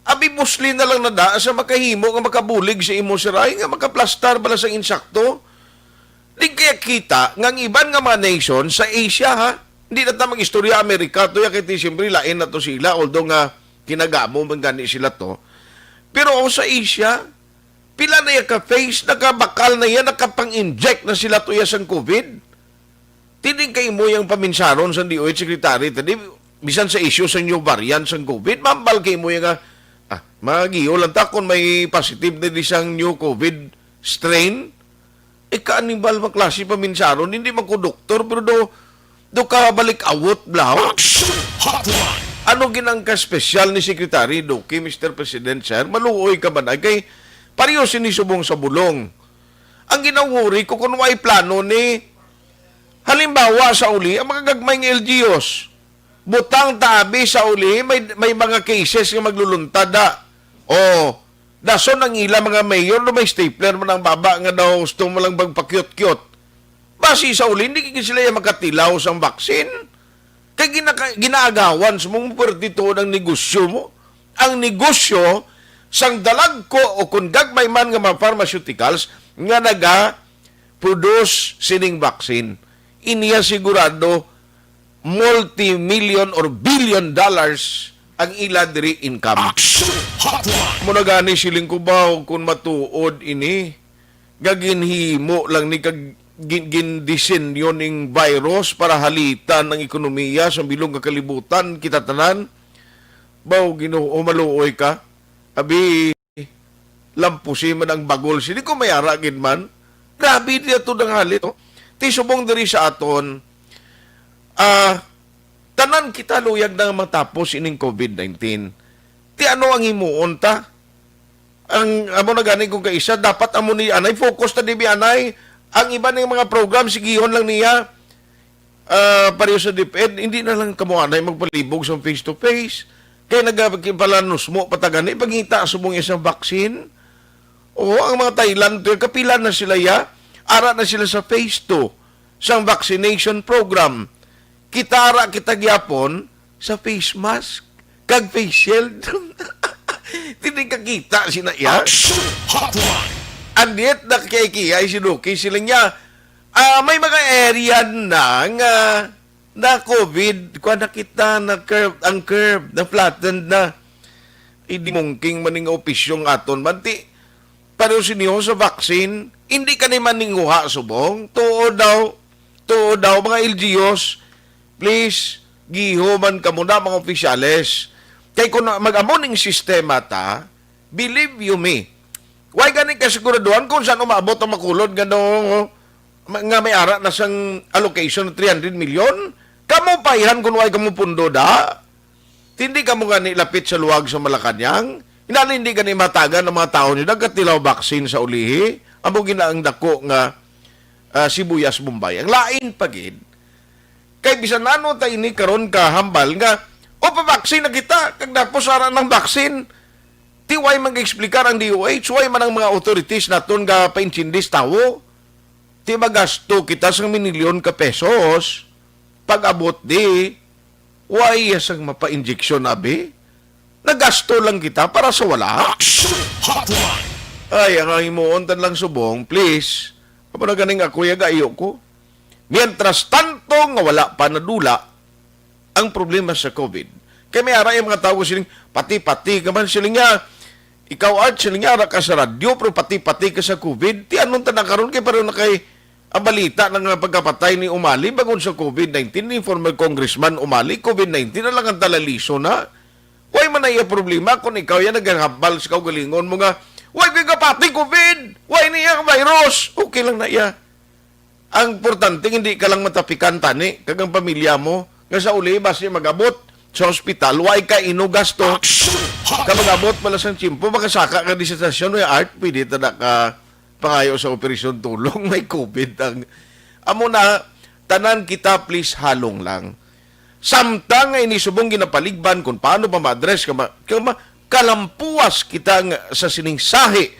Speaker 4: abi musli na lang na sa makahimo, nga makabulig sa imo siray, nga makaplastar bala sa insakto. Di kaya kita, ngang iban nga mga nation sa Asia, ha? Hindi na tamang istorya Amerika, to ya kiti siyempre lain na to sila, although nga kinagamo man gani sila to. Pero sa Asia, pila na yung ka-face, nakabakal na yan, nakapang-inject na sila to ya sang COVID. Tining kayo mo yung paminsaron sa DOH Secretary, tadi, bisan sa issue sa new variant sang COVID, mambal kayo mo yung magiyo lang ta kung may positive na di sang new COVID strain, kaanibal mga klase paminsaron, hindi man ko doktor, pero do ka balik awot blaw.
Speaker 3: Action Hotline.
Speaker 4: Ano ginang ka-special ni Secretary Duque, Mr. President, sir? Maluoy ka ba na? Kay pareho sinisubong sa bulong. Ang ginawuri ko kung may plano ni halimbawa sa uli, ang mga gagmayng LGUs, butang tabi sa uli, may mga cases nga magluluntad dason ang ila mga mayor no may stapler man ang baba nga daw gusto mo lang bagpakyot-kyot. Basi sa uli, hindi sila yung makatilaw sa vaksin. Kaya ginaagawan sa mong pwerdito ng negosyo mo. Ang negosyo, sang dalag ko o kung gagmay man nga mga pharmaceuticals nga naga-produce sining vaksin. Iniya sigurado multi-million or billion dollars ang ila diri income.
Speaker 3: Action Hotline.
Speaker 4: Muna gani siling ko ba kung matuod ini gaginhimo lang ni kag gindisin yun ng virus para halitan ng ekonomiya sa bilong kakalibutan, kita tanan. Baw, Ginoo, maluoy ka. Abi, lampusin man ang bagol. Sini ko mayara, man. Grabe niya ito ng halit. Oh. Ti subong diri sa aton, tanan kita luyag na matapos ining COVID-19. Ti ano ang himuon ta? Ang amo na gani kung kaisa, dapat amo ni anay, focus ta di bi anay. Ang iba ng mga program, sigihon lang niya. Pareho sa DepEd, hindi na lang kamo anay magpalibog sa face-to-face. Kaya nagpalanos mo, patagani, pagngita subong isang vaccine. O ang mga Thailand, kapila na sila ya, ara na sila sa phase 2, sa vaccination program. Kitara kita gyapon sa face mask, kag face shield. Hindi kakita sina ya.
Speaker 3: Action Hotline.
Speaker 4: Andit na kay sinuki sila niya. May mga area na nga na COVID, kung nakita na curve, ang curve, na flattened na. Hindi mungking maning opisyong aton. Manti, pareho siniho sa vaccine, hindi ka ni maninguha subong. Tuo daw, mga LGUs, please, giho man ka muna mga opisyales. Kaya kung mag-amoning sistema ta, believe you me, why ganing kasiguraduhan kung saan umabot ang makulod nga may ara na sang allocation ng 300 million? Kamu paihan kung why kamu pundo da? Hindi ka mo gani lapit sa luwag sa Malacanang? Inali hindi gani matagan ng mga tao nila katilaw vaccine sa ulihi? Amo ginaang dako nga Sibuyas, Bombay. Ang lain pagid. Kay bisan ano ta ini karon ka hambal nga o pa-vaccine na kita kag napusara ng vaccine. Ti way mag-explikar ang DOH, way man ang mga authorities naton nga painchindis tawo. Ti magasto kita sa milyon ka pesos. Pag-abot di, way asang mapa-injection abi. Nagasto lang kita para sa wala.
Speaker 3: Action Hotline.
Speaker 4: Ay, ang himuon lang subong, please. Kapag na ganing ako, yaga iyo ko. Mientras tanto nga wala pa nadula ang problema sa COVID. Kaya may ara yung mga tao siling, pati-pati ka man siling nga, ikaw Art, siling nga, ara ka sa radyo, pero pati-pati ka sa COVID. Ti anong tanang karon kay pareho na kay ang balita ng pagkapatay ni Umali bagon sa COVID-19, ni former congressman Umali, COVID-19 na lang ang talaliso na. Huwag man na iya problema kung ikaw yan naganghabal sa kaugalingon mo nga, huwag kay kapati COVID, huwag niya virus, okay lang na iya. Ang importante, hindi ka lang matapikan tani, kagang pamilya mo, nga sa uli, basta magabot sa hospital, huwag ka inugasto. Kamagabot pala sa chimpo, makasaka ka di sa stasyon, may Art, pwede tada ka pangayo sa operasyon tulong, may COVID. Amo na, tanan kita, please, halong lang. Samtang nga inisubong ginapaligban kung paano pa ma-address, kalampuas kita sa siningsahi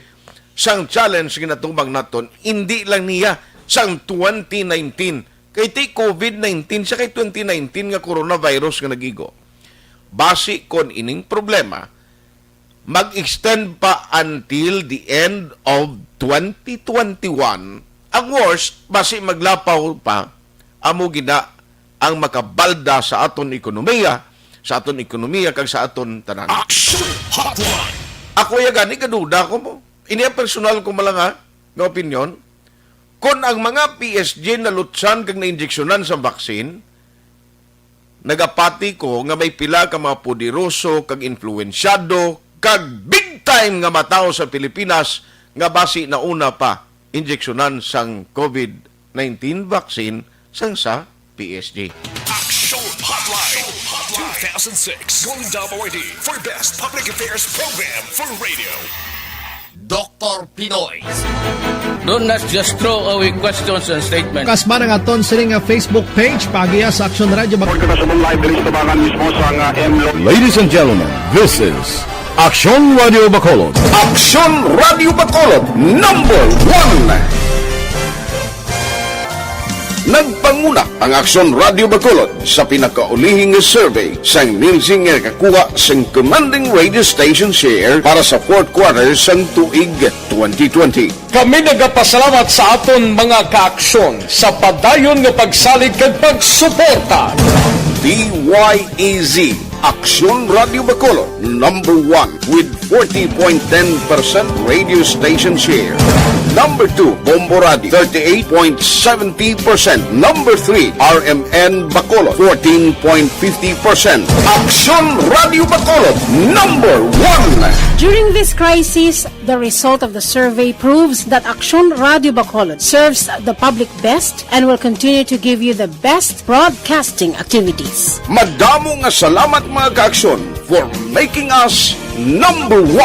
Speaker 4: sang challenge ginatubang naton, hindi lang niya sang 2019. Kay ti COVID-19 siya kay 2019 nga coronavirus nga nagigo. Basi kon ining problema, mag-extend pa until the end of 2021. Ang worst, basi maglapaw pa, amo gina ang makabalda sa aton ekonomiya, kag sa aton tanan.
Speaker 3: Action Hotline.
Speaker 4: Ako gani kaduda ko mo. Ini ang personal ko malanga nga opinion. Kung ang mga PSG na lutsan kag na-injeksyonan sa vaccine, nagapati ko nga may pila ka mga poderoso kag influensyado kag big time nga matao sa Pilipinas nga basi na una pa injeksyonan sang COVID-19 vaccine sang sa PSG.
Speaker 3: Action Hotline. 2006 Golden Dome Award for Best Public Affairs Program for Radio. Dr. Pinoy.
Speaker 1: Do not just throw away questions and statements.
Speaker 6: Kasman ang aton sining Facebook page pagiya sa Action Radio.
Speaker 7: Ladies and gentlemen, this is Action Radio Bacolod.
Speaker 4: Action Radio Bacolod number 1. Nagpanguna ang Action Radio Bacolod sa pinakaulihing survey sang ninsing nga kakuha sang commanding radio station share para sa fourth quarter sang tuig 2020.
Speaker 8: Kami nagapasalamat sa aton mga kaaksyon sa padayon nga pagsalig kag pagsuporta.
Speaker 4: DYEZ
Speaker 7: Aksyon Radio Bacolod, number 1 with 40.10% radio station share. Number 2, Bombo Radio, 38.70%. Number 3, RMN Bacolod, 14.50%. Aksyon Radio Bacolod, number 1.
Speaker 9: During this crisis, the result of the survey proves that Aksyon Radio Bacolod serves the public best and will continue to give you the best broadcasting activities.
Speaker 7: Madamo nga salamat mga ka-aksyon for making us number 1.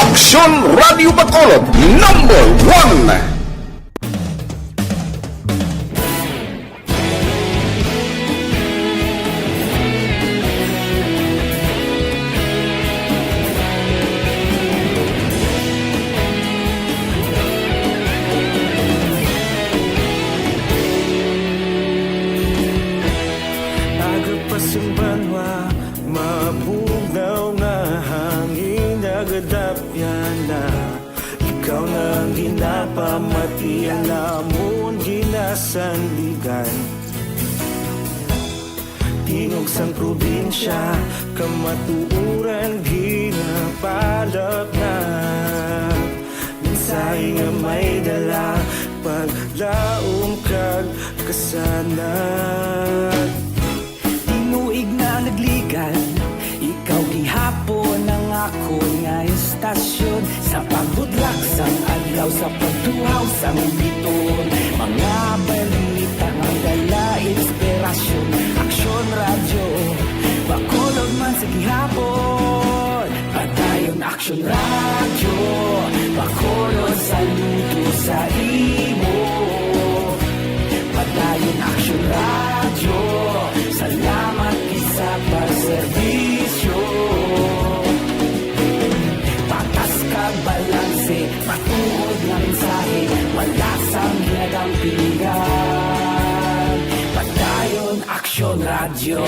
Speaker 7: Aksyon Radio Bacolod, number 1.
Speaker 10: Agapasumbanwa, mabugaw nga hangin nagadapyan na. Ikaw na ang ginapamatian namon ginasandigan. Tingog sang probinsya, kamatuuran ginapalap na. Minsay nga may dala, paglaom kag kasanag. Tinuig na nagligan, ikaw gihapon ang ako nga istasyon. Sa pagbudlak sang adlaw, sa pagtuhaw sang biton. Mga balita nga dala inspirasyon. Aksyon radyo, Bacolod man sa gihapon. Padayon Aksyon radyo, Bacolod saludo sa imo. Padayon Aksyon radyo, salamat isa pagserbisyo. Patas ka balanse, matuod na mensahe, wala sang ginagampingan. Padayon Aksyon radyo.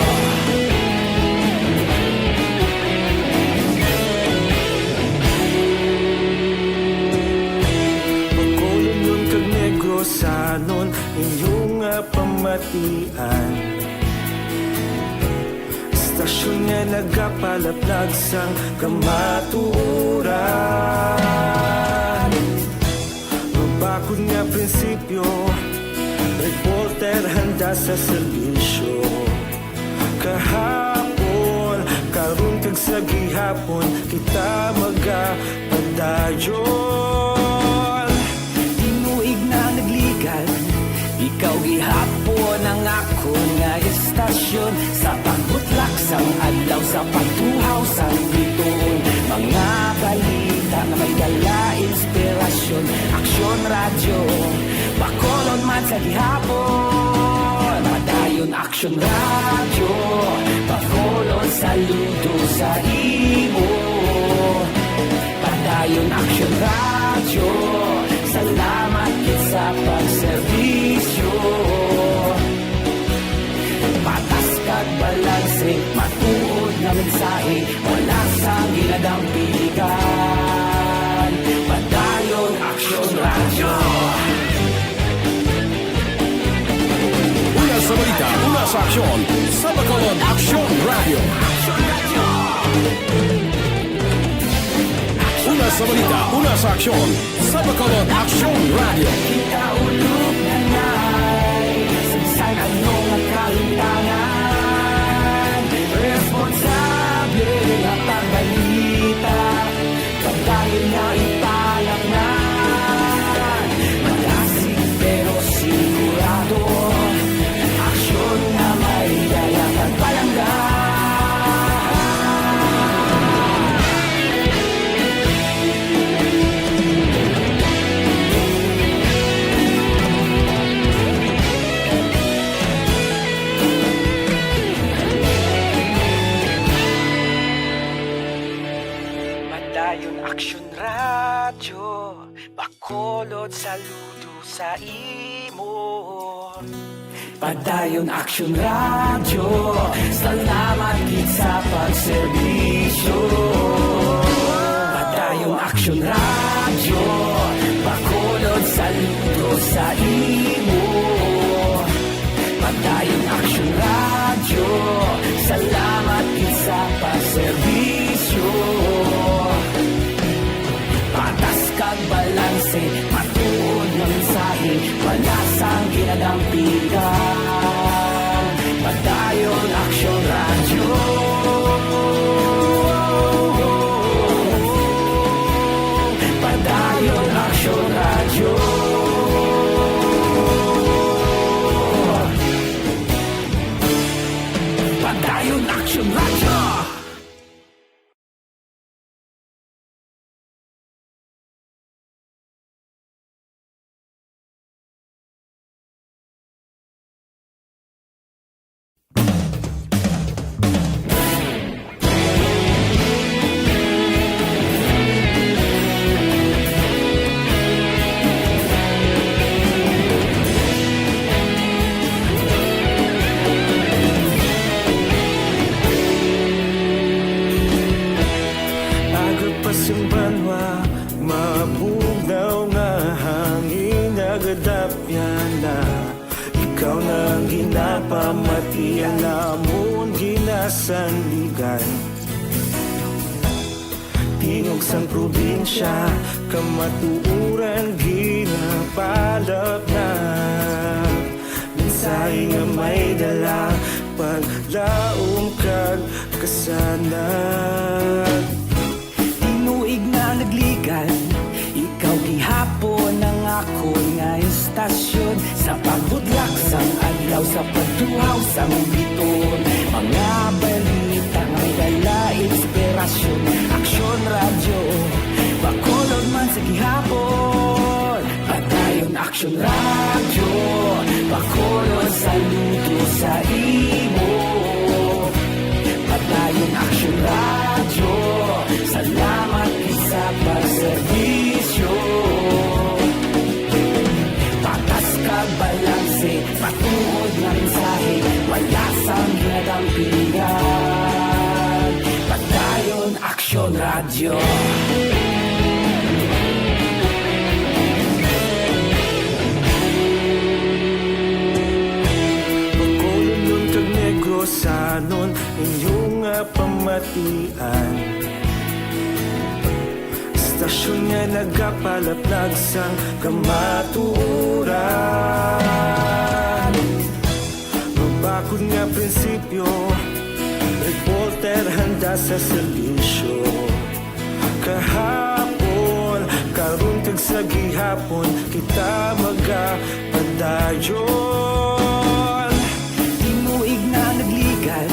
Speaker 10: Bacolod nun kag Negrosanon, inyong pamatian. Stasyon nga nagapalaplag sang kamaturan. Mabakod nga prinsipyo, reporter handa sa serbisyo. Kahapon, karon kag sa gihapon, kita magapadayon. Tinuig na nagligan, ikaw gihapon ang ako nga istasyon. Sa pagbutlak sang adlaw, sa pagtuhaw sang biton. Mga balita na may dala inspirasyon. Aksyon radyo, Bacolod man sa gihapon. Padayon Aksyon radyo, Bacolod saludo sa imo. Padayon Aksyon radyo, salamat sa pagserbisyo. Patas kag balanse, matuod na mensahe, wala sang ginadampigan. Padayon Aksyon radyo.
Speaker 3: Una sa balita, una sa aksyon, sa Bacolod Aksyon Radio. Una sa balita, una sa aksyon, sa Bacolod Aksyon Radio.
Speaker 10: Kita ulog na na'y sagsay anong nakalintangan. Responsable na pagbalita, pagdahil na ipalang na. Malasig pero sigurado, aksyon na may dalang pagpalanggan. Padayon Aksyon radyo, Bacolod saludo sa imo. Padayon Aksyon radyo, salamat gid sa pagserbisyo. Padayon Aksyon radyo, Bacolod saludo sa imo. Padayon Aksyon radyo, salamat pagserbisyo. Patas kag balanse, matuod ng mensahe, wala sang ginadampigan. Padayon Aksyon Radyo. Padayon Aksyon Radyo. Padayon Aksyon Radyo.
Speaker 11: Agapasumbanwa, mabugnaw nga hangin agadapyan na. Ikaw na ang ginapamatian namon ginasandigan. Tingog sang probinsya, kamatuuran ginapalap na. Mensahe nga may dala, paglaom kag kasanag.
Speaker 10: Tinuig na nagligan, ikaw gihapon ang ako nga istasyon. Sa pagbudlak sang adlaw, sa pagduhaw sang biton, mga balita may dala inspirasyon. Aksyon Radyo, bakolod man sa gihapon. Padayon Aksyon Radyo, bakolod saludo sa imo. Padayon Aksyon Radyo, salamat sa pagserbisyo. Patas kag balanse, patuod na mensahe, wala sang ginadampigan. Padayon Aksyon Radyo.
Speaker 11: Bacolod nun kag Negros sanon inyong pamatian. Istasyon nga nagapalaplag sang kamatuuran. Mabakod nga prinsipyo, reporter handa sa serbisyo. Kahapon, karon kag sa gihapon, kita magapadayon.
Speaker 10: Tinuig na nagligan,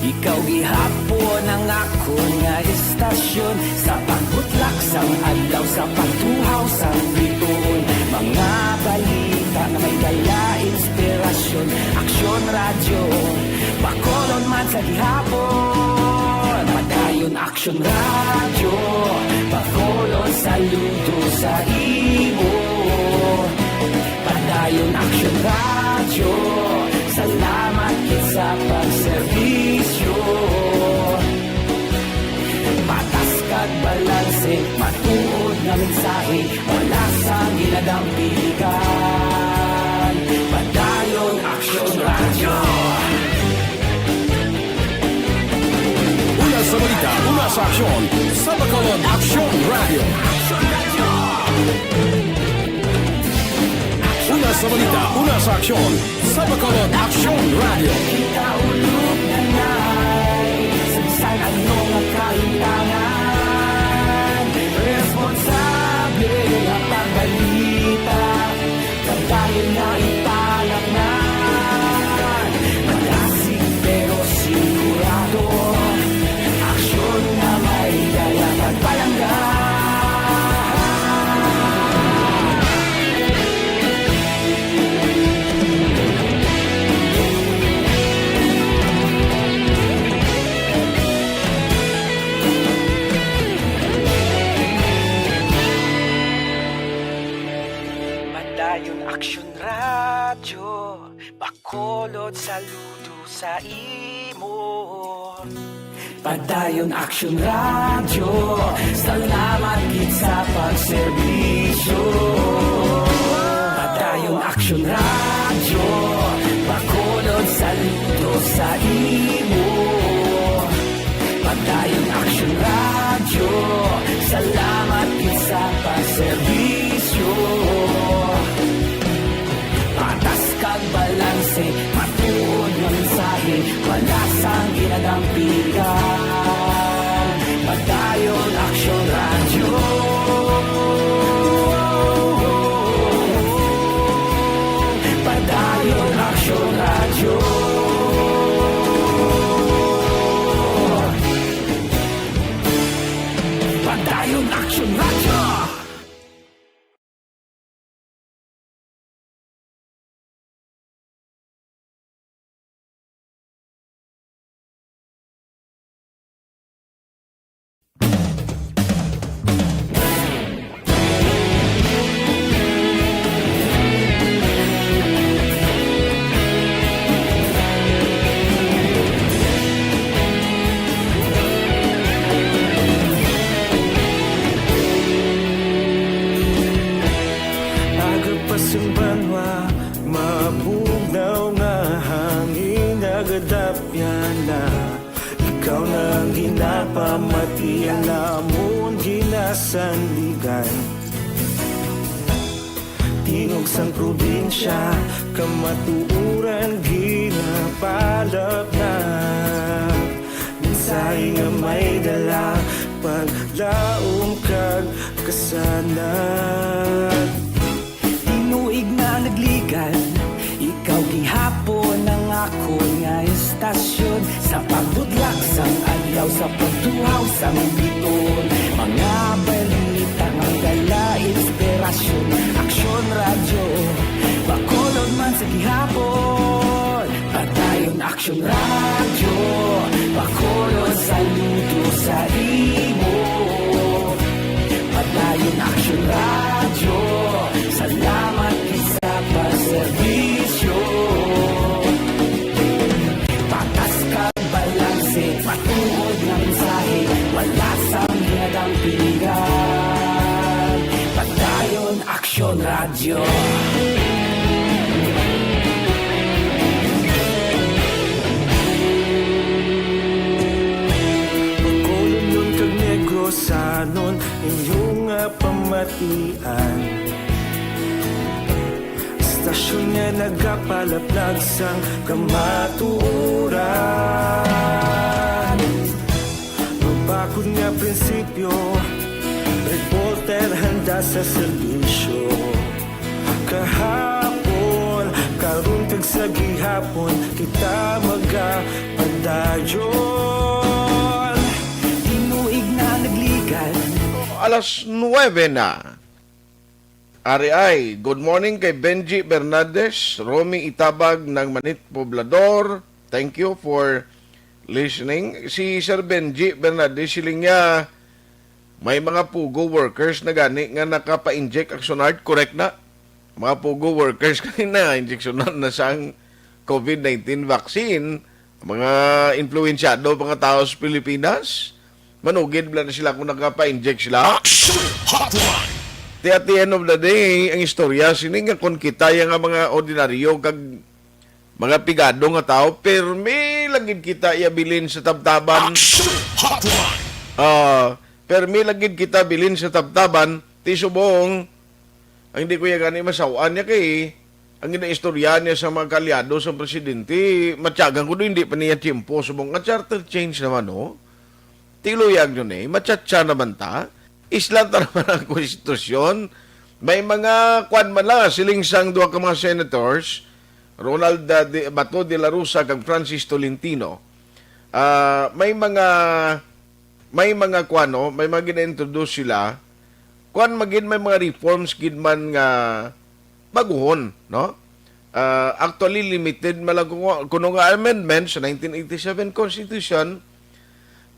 Speaker 10: ikaw gihapon ang ako nga istasyon. Sa pagbutlak sang adlaw, sa pagtuhaw sang biton, mga balita na may dala inspirasyon. Aksyon Radyo, bakolon man sa gihapon. Padayon Aksyon Radyo, bakolon saludo sa imo. Padayon Aksyon Radyo, salamat kit sa pagserbisyo. Patas kag balanse, matuod na mensahe, wala sang ginadampigan. Padayon Aksyon Radyo.
Speaker 3: Una sa balita, una sa aksyon, sa Bacolod Aksyon Radio. Una sa balita, una sa aksyon, sa Bacolod Aksyon Radio.
Speaker 10: Kita ulog na na'y sabisan ano nga kaintangan. Responsable ang pagbalita, pagdayon na ipalag na. Magasig pero sigurado, aksyon na may dala pagpalanggan. Padayon Aksyon Radyo, bakolod saludo sa imo. Padayon Aksyon Radyo, salamat gid sa pagserbisyo. Padayon Aksyon Radyo, bakolod saludo sa imo. Padayon Action Radio.
Speaker 11: Agapasang banwa, mabugnaw nga hangin agadapyan na ikaw nang ginapamatian namon ginasandigan. Tingog sang probinsya, kamatuuran ginapalap na mensahe nga may dala, paglaom kag kasanat.
Speaker 10: Tinuig na nagligan, ikaw gihapon ang ako nga estasyon. Sa pagbudlak sang adlaw, sa pagtuhaw sang biton, mga balita nga dala inspirasyon. Aksyon radyo, Bacolod man sa gihapon. Patayon Aksyon radyo, Bacolod saludo sa imo. Patayon Aksyon radyo, salamat isa pa serbisyo. Patas kang balanse, patuod na mensahe, wala sang hinadang piligan. Patayon Aksyon Radio.
Speaker 11: Bacolod nun kag Negros sanon inyong pamatian. Stasyon nga nagapalaplag sang kamatuuran. Mabakod nga prinsipyo, reporter handa sa serbisyo. Kahapon, karon kag sa gihapon, kita magapadayon.
Speaker 10: Tinuig na nagligan,
Speaker 4: Alas 9 na. RI, good morning kay Benji Bernades, Romy Itabag ng Manit Poblador. Thank you for listening. Si Sir Benji Bernades, siling niya may mga pugo workers na gani nga nakapa-inject Actionard, correct na? Mga pugo workers kanina, injeksyonan na sang COVID-19 vaccine. Mga influensyado, mga tao sa Pilipinas. Manugid bla na sila kung nakapa-inject sila.
Speaker 3: Hotline.
Speaker 4: At the end of the day, ang istorya, sininga kung kita yung mga ordinaryo kag mga pigado nga tao, pero may lagid kita iabilin sa tabtaban.
Speaker 3: Hotline.
Speaker 4: Pero may lagid kita bilin sa tabtaban, tisubong, ang hindi ko yung gani masawaan niya kay, ang ginaistorya niya sa mga kalyado sa presidente, matyagan ko doon, hindi pa niya tiyempo, subong nga charter change naman, no? Tiluyag yun matsatsa naman ta, islanta naman ang konstitusyon, may mga kwan man lang, siling sang duwa ka mga senators, Ronald Bato de la Rosa kag Francis Tolentino, may mga kwan, no? May mga gina-introduce sila, kwan magin may mga reforms gid man nga baguhon, no? Actually limited malang kuno nga amendment sa 1987 Constitution.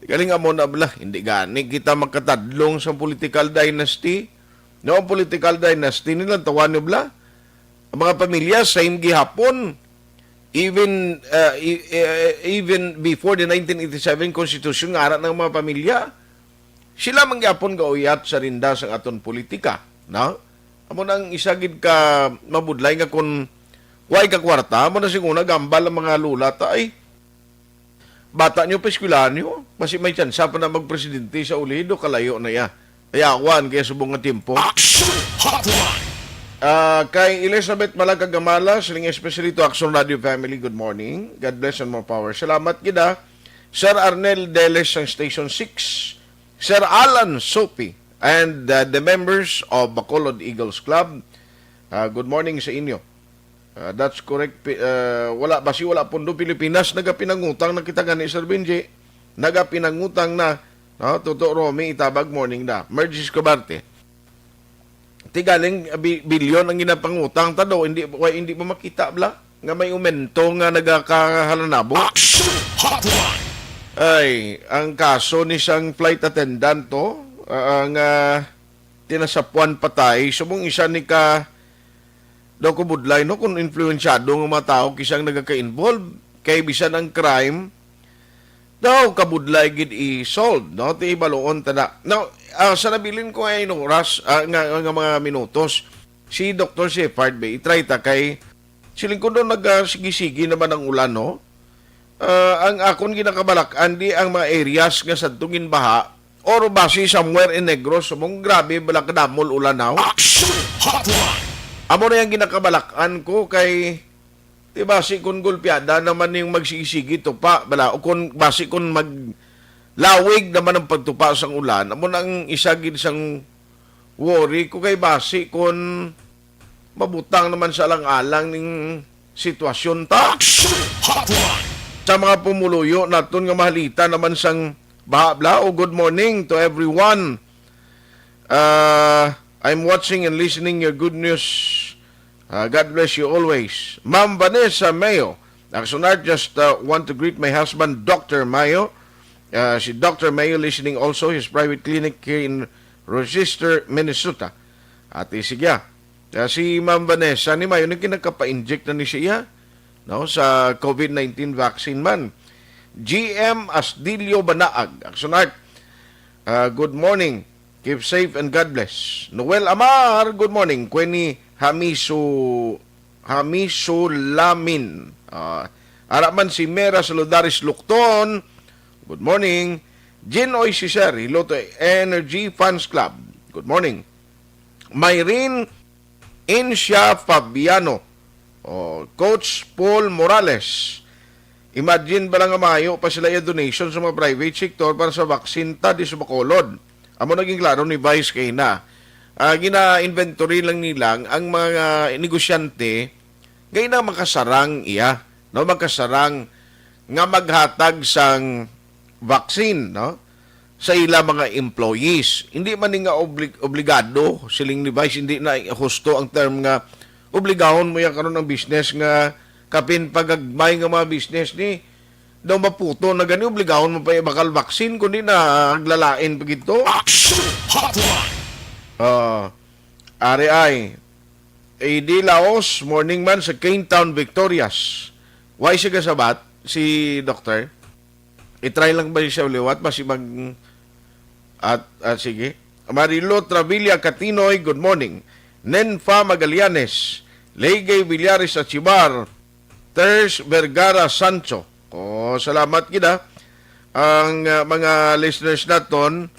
Speaker 4: Galing mo na bala, hindi gani kita makatadlong sa political dynasty. No, ang political dynasty nila tawan nyo bala. Ang mga pamilya same gihapon. Even before the 1987 Constitution nga ara ng mga pamilya, sila man gyapon gauyat sa rinda sa aton politika, no? Amo nang isagid ka mabudlay nga kun way ka kwarta, amo na siguro gambal ang mga lula ta ay bata nyo pa eskwelahan nyo, kasi may tsansa pa na magpresidente sa ulido, kalayo na ya. Kaya awan, kaya subong nga timpo. Kay Elizabeth Malagagamala, siling especially to Action Radio Family, good morning. God bless and more power. Salamat gida. Sir Arnel Deles ng Station 6, Sir Alan Sopi, and the members of Bacolod Eagles Club. Good morning sa inyo. That's correct. Wala pundo Pilipinas nagapinangutang na kita gani Sir Benji. Nagapinangutang na No, Toto Romy itabag morning da. Merge Escobarte. Tigaling bilyon ang ginapangutang tado hindi mo makita bla nga may umento nga nagakahalanabo. Ay, ang kaso ni siyang flight attendant to ang tinasapuan patay sumong isa ni ka daw ko budlay no kung influensyado ng mga tao kisang nagaka-involve kay bisan ang crime daw kabudlay gid i-solve no ti baloon tada now sa nabilin ko ay no oras nga mga minutos si Dr. Shepard Bay try ta kay siling ko doon nagsigisigi naman ang ulan no ang akon ginakabalak-an di ang mga areas nga sadtong baha or base somewhere in Negros mong grabe balak damol ulan now amo na yung ginakabalak-an ko kay di basi kun gulpiada naman yung magsigisigi tupa bala o kun basi kun maglawig naman ang pagtupa sang ulan amo nang isa gid sang worry ko kay basi kun mabutang naman sa alang-alang ning sitwasyon ta sa mga pumuluyo naton nga mahalita naman sang bahabla o good morning to everyone. I'm watching and listening your good news. God bless you always. Ma'am Vanessa Mayo. Aksunar, just want to greet my husband, Dr. Mayo. Si Dr. Mayo listening also his private clinic here in Rochester, Minnesota. At isigya. Si Ma'am Vanessa ni Mayo, nagkinagkapa-inject na ni siya no, sa COVID-19 vaccine man. GM Asdilio Banaag. Aksunar, good morning. Keep safe and God bless. Noel Amar, good morning. Kweni Hamiso Lamin. Araman si Mera Saludaris Lukton. Good morning. Jinoy Cicer, Hiloto Energy Fans Club. Good morning. Mayrin Insha Fabiano. Coach Paul Morales. Imagine ba lang mayo pa sila yung donation sa mga private sector para sa vaccine ta di sa Bacolod. Amo naging klaro ni Vice kay na. Gina-inventory lang nilang ang mga negosyante gay na makasarang iya, no, makasarang nga maghatag sang vaccine, no, sa ila mga employees. Hindi man nga obligado siling ni Vice, hindi na husto ang term nga obligahon mo yan karon ng business nga kapin pagagmay nga mga business ni daw maputo na gani obligahon mo pa bakal vaccine kundi na aglalain pagito. Ari ay AD Laos, morning man sa Cane Town, Victorias. Why siya kasabat si Doctor? I-try lang ba siya uliwat? Basi mag... At sige. Marilo Travilla Catinoy, good morning. Nenfa Magallanes, Legay Villares at Chibar, Ters Vergara Sancho. Salamat kita. Ang mga listeners naton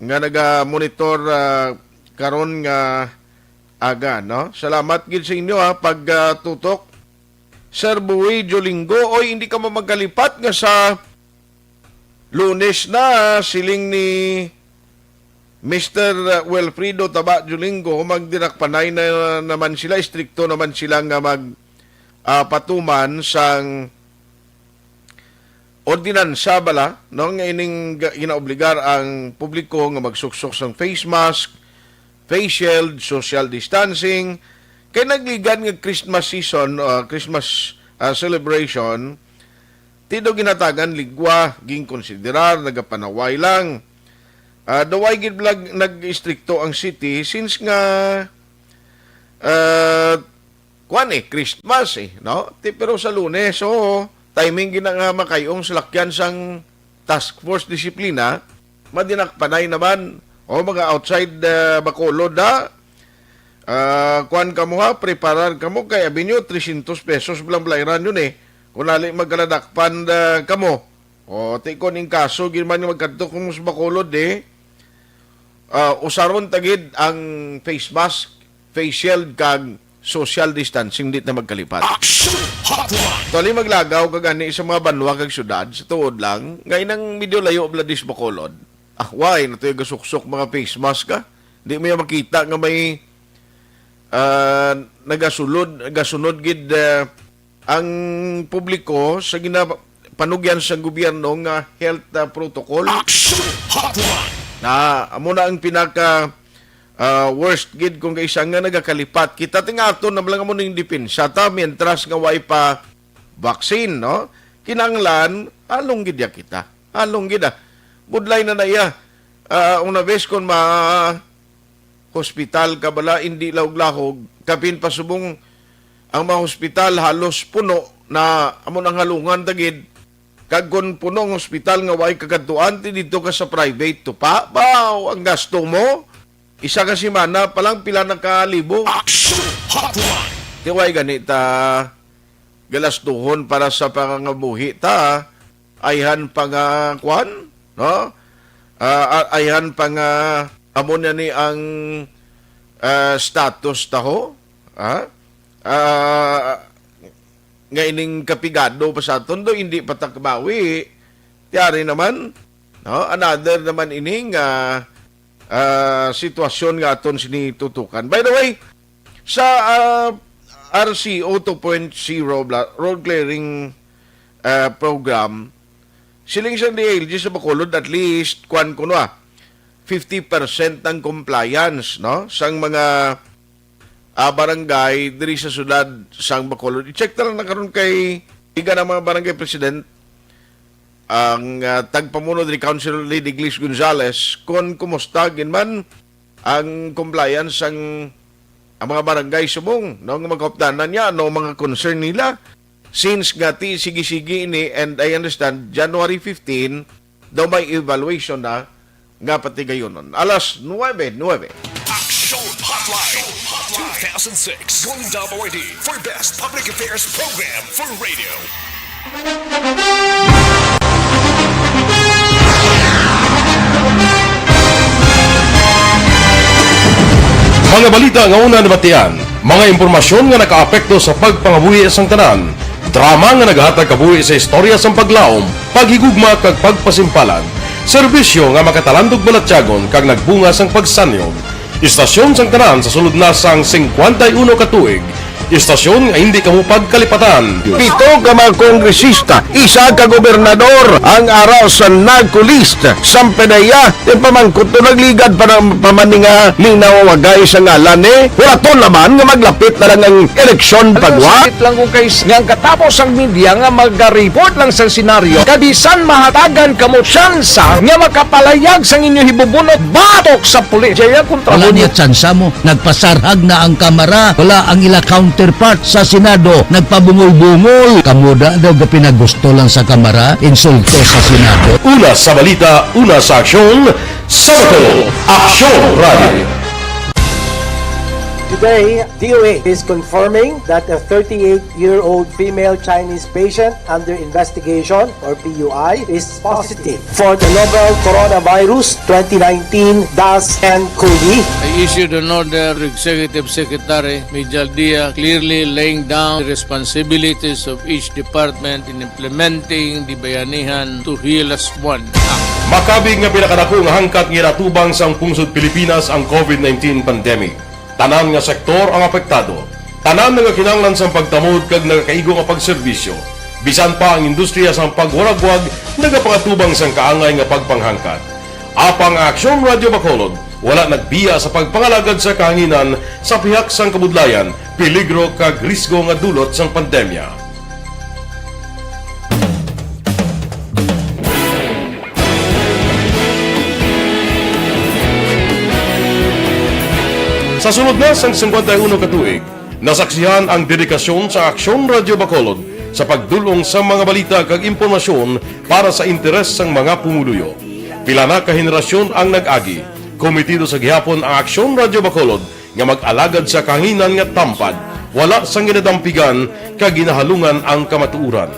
Speaker 4: nga naga-monitor karon nga aga, no? Salamat gid sa inyo pagtutok. Sir Buwi Jolinggo, oy hindi ka magkalipat nga sa Lunes na siling ni Mr. Wilfrido Taba Jolinggo magdirakpanay na naman sila, stricto naman sila nga patuman sang ordinansa bala no nga ining ginaobligar ang publiko nga magsuksok sang face mask, face shield, social distancing kay nagligan nga Christmas season, Christmas celebration tido ginatagan ligwa ging konsiderar nagapanaway lang. Daway gid nag-istrikto ang city since nga Christmas no? Pero sa Lunes, so timing gina nga makayong salakyan sang task force disiplina, madinakpanay naman o mga outside Bacolod kuan ka mo preparar ka mo kay abinyo 300 pesos bilang blayran yun kung nali magkaladakpan ka mo o tikon in kaso ginman yung magkadto kung sa Bacolod usaron tagid ang face mask, face shield kag social distancing dit na magkalipat. Tuloy maglagaw kagani sa mga banwa kag syudad sa tuod lang ngay nang medyo layo bladis Bacolod. Why na toy gasuksok mga face mask ka? Di mo makita nga may nagasunod gid ang publiko sa panugyan sa gobyerno nga health protocol
Speaker 3: Action Hotline.
Speaker 4: na amo na ang pinaka worst gid kung kaysa nga nagakalipat. Kita tingato na lang mo ning depensa ta mientras nga way pa vaccine, no? Kinanglan along gid ya kita. Along gid budlay na naya. Una vez kung hospital ka bala hindi lahog kapin pasubong ang mga hospital halos puno na amo nang halungan tagid kag kun puno ang hospital nga way kagaduan dito ka sa private to pa baw ang gasto mo isa ka semana pa lang pila na ka libo.
Speaker 3: Action Hotline.
Speaker 4: Di way ganita galastuhon para sa pangangabuhi ta ayhan pang kwan, no? Ayhan pang amo na ni ang status taho, nga ining kapigado pa sa aton do hindi patakbawi tiyari naman, no? Another naman ining sitwasyon nga aton sinitutukan. By the way, sa RCO 2.0 road clearing program, siling sa DLG sa Bacolod at least kwan kuno 50% ng compliance, no, sang mga barangay diri sa syudad sang Bacolod. I-check na lang na karon kay iga ng mga barangay president ang tagpamuno diri Councilor Lady Glis Gonzales kung kumusta ginman ang compliance ang mga barangay subong, no, nga magkaupdanan niya no mga concern nila since gati sige-sige ini, and I understand January 15 daw may evaluation na nga pati gayon. Alas 9:09.
Speaker 3: Action Hotline 2006 Going WID for Best Public Affairs Program for Radio.
Speaker 8: Mga balita nga una nabatian, mga impormasyon nga nakaapekto sa pagpangabuhi sang tanan, drama nga naghatag kabuhi sa istorya sang paglaom, paghigugma kag pagpasimpalan, serbisyo nga makatalandog balatyagon kag nagbunga sang pagsanyog, istasyon sang tanan sa sulod na sang 51 ka tuig, istasyon nga hindi kamo pagkalipatan.
Speaker 7: 7 ka mga kongresista, 1 ka gobernador, ang araw sa nagkulist, sampedaya, yung pamangkot to nagligad para pamaninga linaw wagay sa ngalan wala to naman nga maglapit na lang ang eleksyon pagwa.
Speaker 12: Sakit lang kung kayo nga katapos ang media nga mag-report lang sa senaryo, kabisan mahatagan kamo tsansa nga makapalayag sang inyo hibubunot batok sa pulis. Jaya kontra
Speaker 13: wala niya tsansa mo, nagpasarhag na ang kamera, wala ang ila counterpart sa Senado, nagpabungol-bungol. Kamuda daw ga pinagusto lang sa kamera, insulto sa Senado.
Speaker 8: Una sa balita, una sa aksyon, Sabato, Aksyon Radio.
Speaker 14: Today, DOA is confirming that a 38-year-old female Chinese patient under investigation, or PUI, is positive for the novel coronavirus 2019 DAS-CoV.
Speaker 1: I issued an order to Executive Secretary Mijal Dia clearly laying down the responsibilities of each department in implementing the Bayanihan to Heal as One Act.
Speaker 8: Makabig nga pinakadako nga hangkat nga natubang sang pungsod Pilipinas ang COVID-19 pandemic. Tanan nga sektor ang apektado. Tanan nga kinahanglan sa pagtamod kag nagakaigo nga pagserbisyo. Bisan pa ang industriya sa pagwaragwag nagapangatubang sang kaangay nga pagpanghangkat. Apang Aksyon Radio Bacolod wala nagbiya sa pagpangalagad sa kahanginan sa pihak sang kabudlayan, peligro kag risgo nga dulot sang pandemya. Sa sunod na sang 51 ka tuig, nasaksihan ang dedikasyon sa Aksyon Radio Bacolod sa pagdulong sa mga balita kag impormasyon para sa interes sang mga pumuluyo. Pila na ka henerasyon ang nag-agi, komitido sa gihapon ang Aksyon Radio Bacolod nga mag-alagad sa kahanginan nga tampad, wala sang ginadampigan kag ginahalungan ang kamatuuran.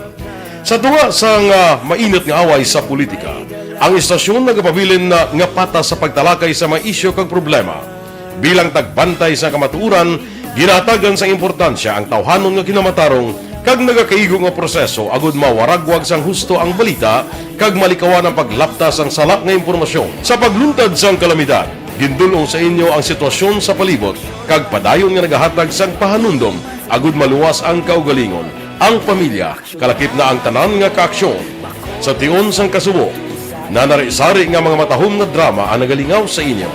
Speaker 8: Sa tunga sang mainit nga away sa politika, ang istasyon nagapabilin na nga patas sa pagtalakay sa mga isyu kag problema. Bilang tagbantay sa kamatuuran, ginatagan sa importansya ang tawhanon nga kinamatarong kag nagakaigo nga proseso agud mawaragwag sang husto ang balita kag malikawan ang paglaptas ang salak nga impormasyon. Sa pagluntad sang kalamidad, gindulong sa inyo ang sitwasyon sa palibot kag padayon nga nagahatag sang pahanundom agud maluwas ang kaugalingon. ang pamilya, kalakip na ang tanan nga kaaksyon. Sa tion sang kasubo, na narisari nga mga matahom nga drama ang nagalingaw sa inyo.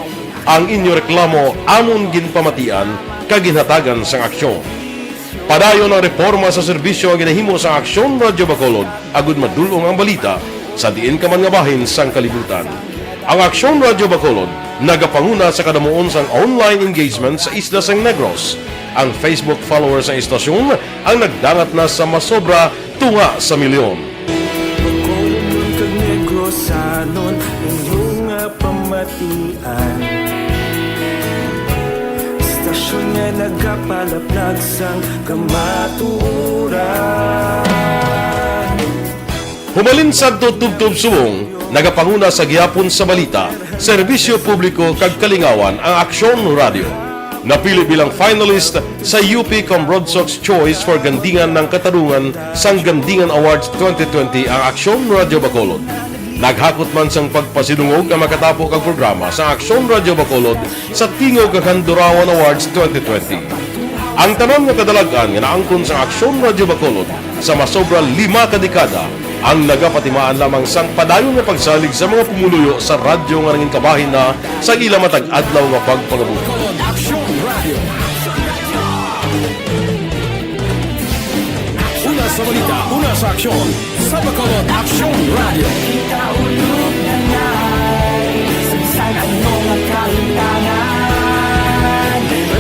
Speaker 8: Ang inyo reklamo amon ginpamatian kaginhatagan sang aksyon. Padayon ang reforma sa serbisyo ang ginahimo sa Aksyon Radyo Bacolod agud madulong ang balita sa diin ka man nga bahin sang kalibutan. Ang Aksyon Radyo Bacolod nagapanguna sa kadamuon sang online engagement sa isla sang Negros. Ang Facebook followers sa istasyon ang nagdangat na sa masobra tunga sa milyon.
Speaker 11: Kag Negrosanon inyong pamatian. Istasyon nga nagapalaplag sang kamaturan.
Speaker 8: Humalin sa tutubtub subong, nagapanguna sa gihapon sa balita, serbisyo publiko kag kalingawan ang Aksyon Radio. Napili bilang finalist sa UP Red Sox Choice for Gandingan ng Katarungan sang Gandingan Awards 2020 ang Aksyon Radio Bacolod. Naghakot man sang pagpasidungog ang makatapo kag programa sa Aksyon Radio Bacolod sa Tingog kag Handurawan Awards 2020. Ang tanan nga kadalagan nga naangkon sa Aksyon Radio Bacolod sa masobra 5 ka dekada ang nagapatimaan lamang sang padayon nga pagsalig sa mga pumuluyo sa radyo nga nangin kabahin na sa ila matag adlaw nga pagpangabuhi.
Speaker 3: Una sa balita, una sa aksyon, sa Bacolod Aksyon Radio.
Speaker 10: Ikaulog na ngay, sansan ang mga kalintangan.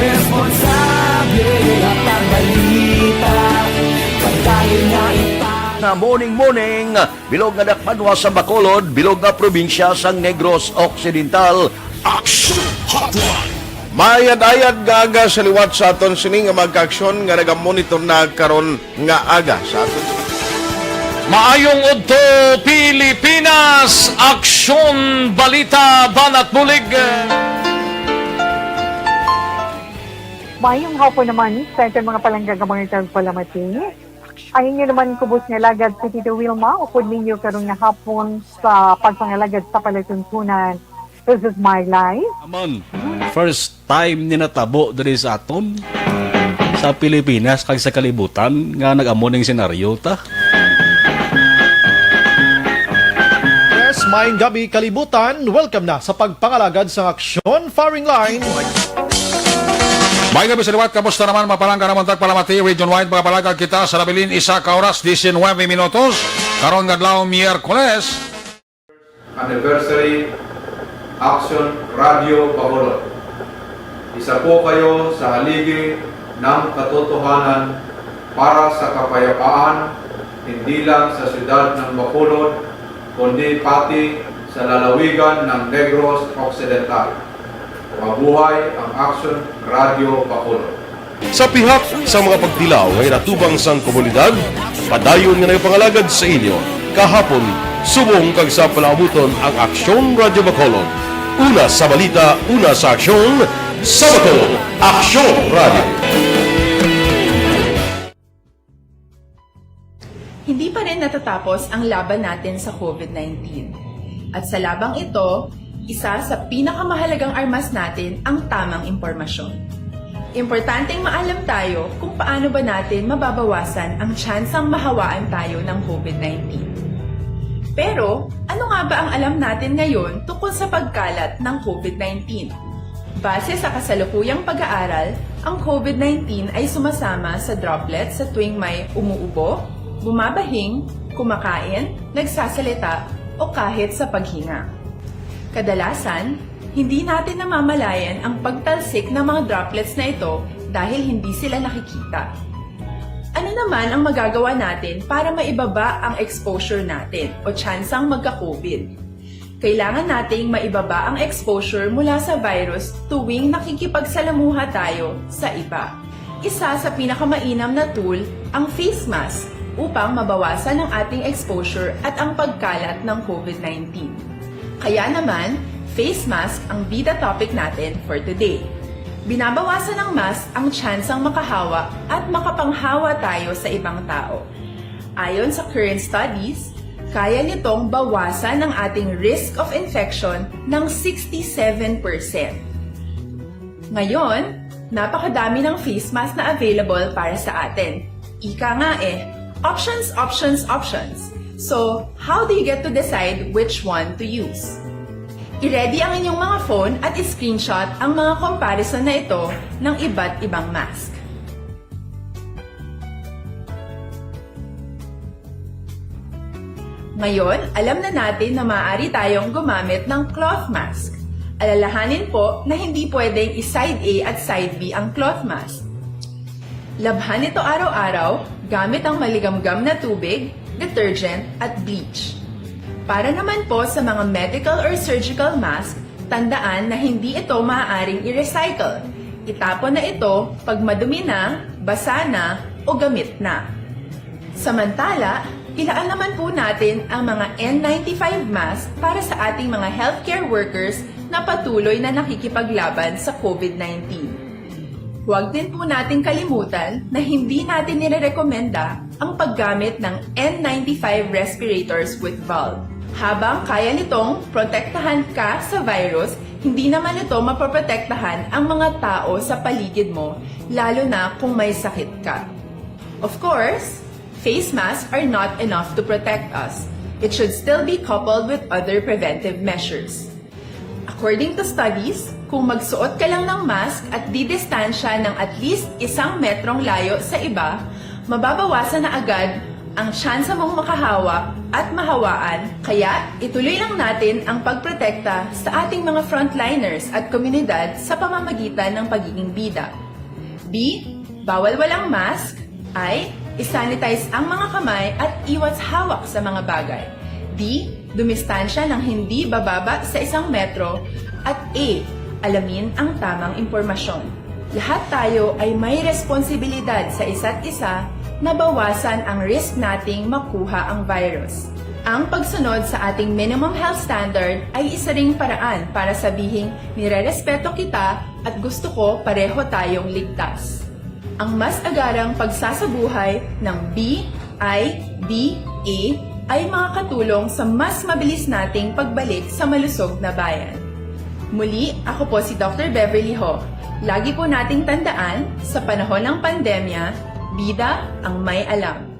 Speaker 10: Responsable at ang balita, pagkain na
Speaker 12: na morning, bilog nga dakpanwa sa Bacolod, bilog nga probinsya sang Negros Occidental.
Speaker 3: Action Hotline.
Speaker 4: Mayad-ayad nga aga sa liwat sa aton sining nga magkaaksyon nga nagamonitor na karon nga aga sa aton.
Speaker 12: Maayong udto Pilipinas, Aksyon Balita Banat Bulig.
Speaker 15: Maayong hapon naman sa ating mga palanggagamangitan palamating. Ang inyo naman kubos nga lagad si Tito Wilma, upod ninyo karong nga hapon sa pagpangalagad sa palatuntunan. This is my life.
Speaker 16: Amon, first time ni natabo diri sa aton sa Pilipinas kag sa kalibutan nga nag-amo ning senaryo ta.
Speaker 6: Yes, maayong gabi kalibutan. Welcome na sa pagpangalagad sa Aksyon Firing Line.
Speaker 17: May gabi sa liwat, kamusta naman mapalangga naman tagpalamati region-wide mga palagag kita sa labilin isa ka oras 19 minutos karon nga adlaw Miyerkules.
Speaker 18: Anniversary Aksyon Radio Bacolod. Isa po kayo sa haligi ng katotohanan para sa kapayapaan hindi lang sa siyudad ng Bacolod kundi pati sa lalawigan ng Negros Occidental. Mabuhay ang Aksyon Radio Bacolod.
Speaker 8: Sa pihak sa mga pagdilaw ngay natubang sang komunidad, padayon nga nagpangalagad sa inyo kahapon subong kag sa palaabuton ang Aksyon Radio Bacolod. Una sa balita, una sa aksyon, sa Bacolod, Aksyon Radio.
Speaker 19: Hindi pa rin natatapos ang laban natin sa COVID-19. At sa labang ito, isa sa pinakamahalagang armas natin ang tamang impormasyon. Importanteng maalam tayo kung paano ba natin mababawasan ang tsansang mahawaan tayo ng COVID-19. Pero, ano nga ba ang alam natin ngayon tungkol sa pagkalat ng COVID-19? Base sa kasalukuyang pag-aaral, ang COVID-19 ay sumasama sa droplets sa tuwing may umuubo, bumabahing, kumakain, nagsasalita, o kahit sa paghinga. Kadalasan, hindi natin namamalayan ang pagtalsik ng mga droplets na ito dahil hindi sila nakikita. Ano naman ang magagawa natin para maibaba ang exposure natin o tsansang magka-COVID? Kailangan nating maibaba ang exposure mula sa virus tuwing nakikipagsalamuha tayo sa iba. Isa sa pinakamainam na tool ang face mask upang mabawasan ang ating exposure at ang pagkalat ng COVID-19. Kaya naman, face mask ang bida topic natin for today. Binabawasan ng mask ang tsansang makahawa at makapanghawa tayo sa ibang tao. Ayon sa current studies, kaya nitong bawasan ang ating risk of infection ng 67%. Ngayon, napakadami ng face mask na available para sa atin. Ika nga options, options, options. So, how do you get to decide which one to use? I-ready ang inyong mga phone at i-screenshot ang mga comparison na ito ng iba't ibang mask. Ngayon, alam na natin na maaari tayong gumamit ng cloth mask. Alalahanin po na hindi pwedeng i-side A at side B ang cloth mask. Labhan ito araw-araw gamit ang maligamgam na tubig, detergent at bleach. Para naman po sa mga medical or surgical mask, tandaan na hindi ito maaaring i-recycle. Itapon na ito pag madumi na, basa na o gamit na. Samantala, ilaan naman po natin ang mga N95 mask para sa ating mga healthcare workers na patuloy na nakikipaglaban sa COVID-19. Huwag din po nating kalimutan na hindi natin nirerekomenda ang paggamit ng N95 respirators with valve. Habang kaya nitong protektahan ka sa virus, hindi naman ito mapoprotektahan ang mga tao sa paligid mo, lalo na kung may sakit ka. Of course, face masks are not enough to protect us. It should still be coupled with other preventive measures. According to studies, kung magsuot ka lang ng mask at didistansya ng at least 1 metrong layo sa iba, mababawasan na agad ang tsansa mong makahawak at mahawaan, kaya ituloy lang natin ang pagprotekta sa ating mga frontliners at komunidad sa pamamagitan ng pagiging bida. B. Bawal walang mask. I. Isanitize ang mga kamay at iwas hawak sa mga bagay. D. Dumistansya ng hindi bababa sa 1 metro. At A. Alamin ang tamang impormasyon. Lahat tayo ay may responsibilidad sa isa't isa na bawasan ang risk nating makuha ang virus. Ang pagsunod sa ating minimum health standard ay isa ring paraan para sabihing nirerespeto kita at gusto ko pareho tayong ligtas. Ang mas agarang pagsasabuhay ng B, I, D, A ay makakatulong sa mas mabilis nating pagbalik sa malusog na bayan. Muli, ako po si Dr. Beverly Ho. Lagi po nating tandaan, sa panahon ng pandemya, bida ang may alam.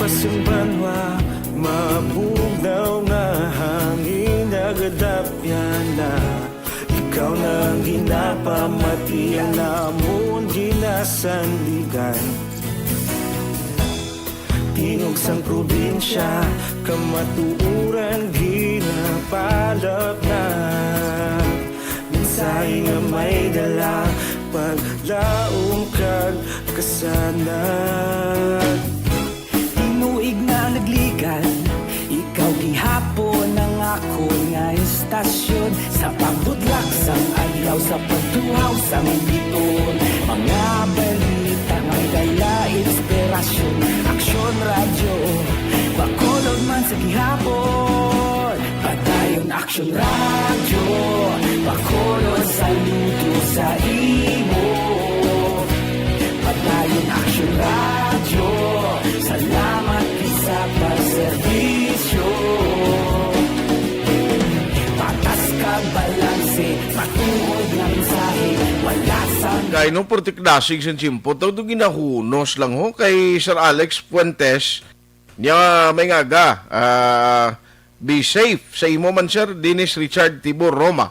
Speaker 11: Pasumbanwa, mabugnaw nga hangin nagadapyan na. Ikaw na ang ginapamatiyan namon ginasandigan. Tinog sang probinsya, kamatuuran ginapalap na. Minsay nga may dala, paglaong kag kasanat.
Speaker 10: Tinuig na nagligan, ikaw gihapon ang ako nga istasyon. Sa pagbudlak sang adlaw, sa pagtuhaw sang biton. Mga balita may dala inspirasyon. Aksyon radyo, Bacolod man sa gihapon. Padayon Aksyon radyo, Bacolod saludo sa imo. Padayon Aksyon radyo, salamat sa pagserbisyo. Patas ka balanse, matuod na mensahe, wala sa...
Speaker 4: Kaya nung portiklasig sa Chimpo, ito ginahunos lang ho kay Sir Alex Fuentes. Niya may ngaga, be safe sa imo man Sir Dennis Richard Tibor Roma.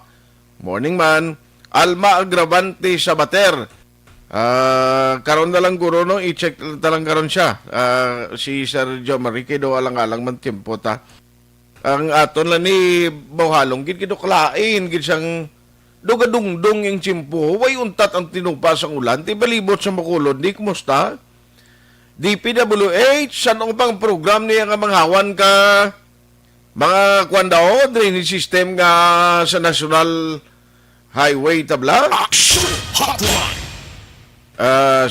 Speaker 4: Morning man, Alma Agravante Sabater. Karon na lang guro no, i-check talang karon siya. Si Sir Joe Marique do alang-alang man tiempo ta. Ang aton lang ni Bawhalong gid kiduklain gid siyang dugadungdong yung Chimpo. Way untat ang tinupa sang ulan, ti balibot sa Bacolod. Di kumusta? DPWH, saan pang program niya nga manghawan ka mga kwandao, drainage system nga sa National Highway tabla?
Speaker 3: Action Hotline!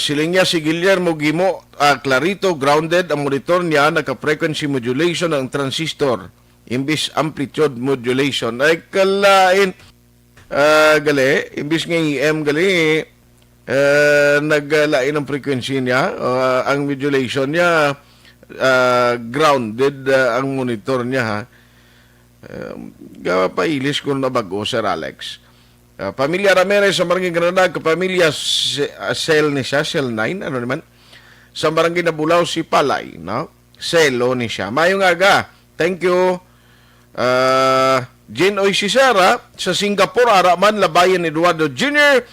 Speaker 4: Silingya si Guillermo Gimo, clarito, grounded ang monitor niya, naka-frequency modulation ng transistor imbis amplitude modulation. Ay kalain, gali, imbis nga EM gali, naglain ang frequency niya, ang modulation niya, grounded ang monitor niya, ha. Pailis ko na bago, Sir Alex. Pamilya Ramirez sa Barangay Granada, kapamilya Cell ni siya, Cell 9, ano naman? Sa Barangay Nabulaw, si Palay, no? Celo ni siya. Mayong aga, thank you. Jane Oy si Sarah, sa Singapore, Araman, Labayan, Eduardo Jr.,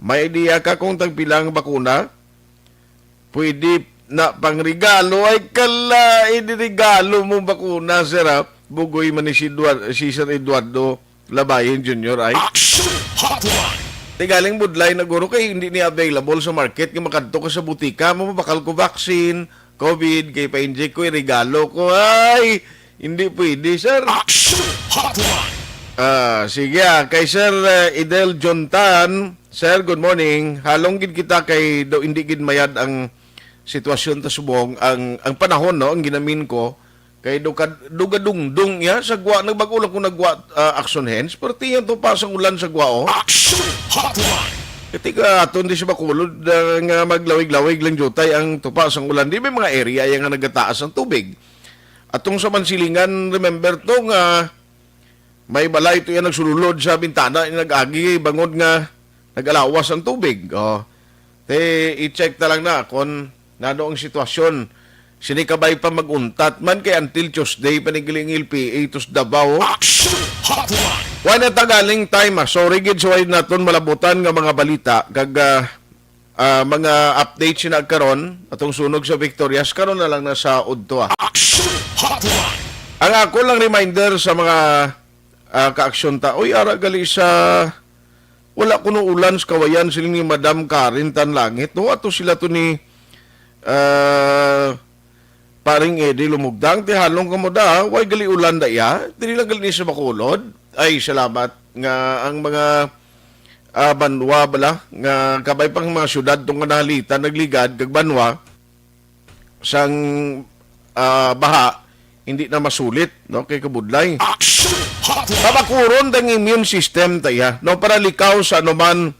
Speaker 4: may idea ka kung tagpilang bakuna? Pwede na pangregalo. Ay kala, regalo mo bakuna, sir, ha? Bugoy man ni si Sir Eduardo Labayan Jr. ay tigaling budlay na guro kay hindi ni available sa market kay makadto ka sa butika mo bakal ko vaccine COVID kay pa-inject ko regalo ko ay hindi pwede sir. Sige kay Sir Idel Jontan, sir, good morning. Halong gid kita kay daw hindi gid mayad ang sitwasyon ta subong ang panahon no ang ginamin ko kay dugadungdung ya sa gwa nagbagulang ko nagwa action hands perti yan to pasang ulan sa gwa o ketika aton di sa Bacolod nga maglawig-lawig lang jutay ang tupas ang ulan di may mga area yang nga nagataas ang tubig atong sa Mansilingan remember to nga may balay ito yan nagsululod sa bintana nag-agi bangod nga nag-alawas ang tubig i-check ta lang na kung nano ang sitwasyon. Sinikabay pa maguntat man kay until Tuesday panigiling LPA tos Davao. Wala na tagaling time sorry gid so naton malabutan nga mga balita kag mga updates na karon atong sunog sa Victorias karon na lang na sa udto. Ang ako lang reminder sa mga kaaksyon ta oy ara gali sa wala kuno ulan sa kawayan siling ni Madam Karen Tanlangit no ato sila to ni paring Eddie lumugdang ti halong kamoda way gali ulan da ya dili lang gali sa Bacolod ay salamat nga ang mga banwa bala nga kabay pang mga syudad tong nahalita nagligad kag banwa sang baha hindi na masulit no kay kabudlay pabakuron dang immune system taya no para likaw sa anuman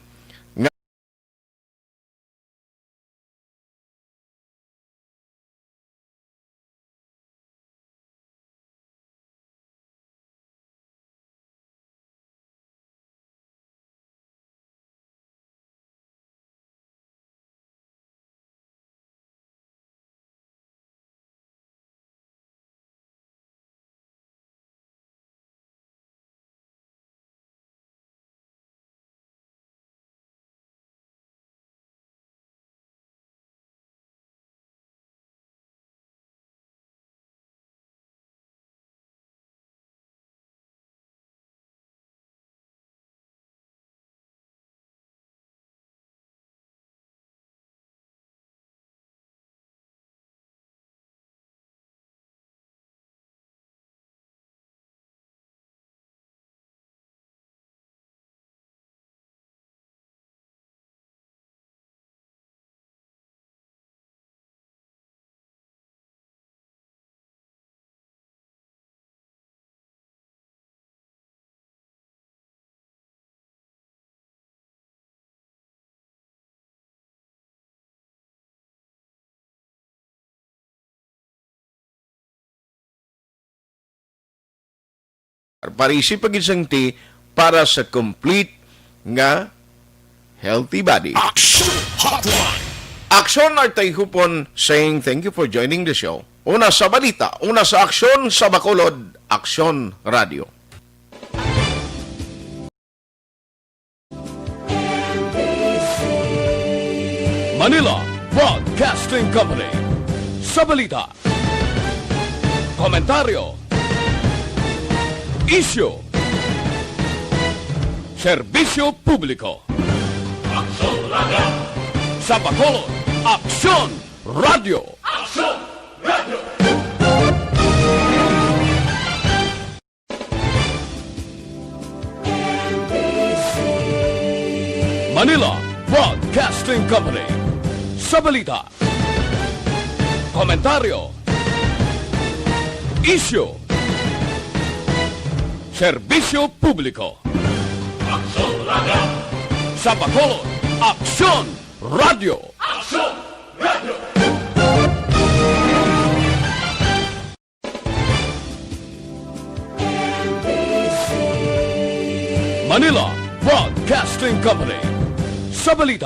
Speaker 4: parisip pag isang ti para sa complete nga healthy body. Aksyon ay tayo hupon saying thank you for joining the show. Una sa balita, una sa aksyon sa Bacolod, Aksyon Radio.
Speaker 3: Manila Broadcasting Company. Sa balita, komentaryo, issue, serbisyo publiko. Aksyon Radio. Sa Bacolod, Aksyon Radio. Aksyon Radio. Manila Broadcasting Company. Sa balita, komentaryo, issue, serbisyo publiko. Sa Bacolod, Aksyon Radio! Manila Broadcasting Company. Sa balita.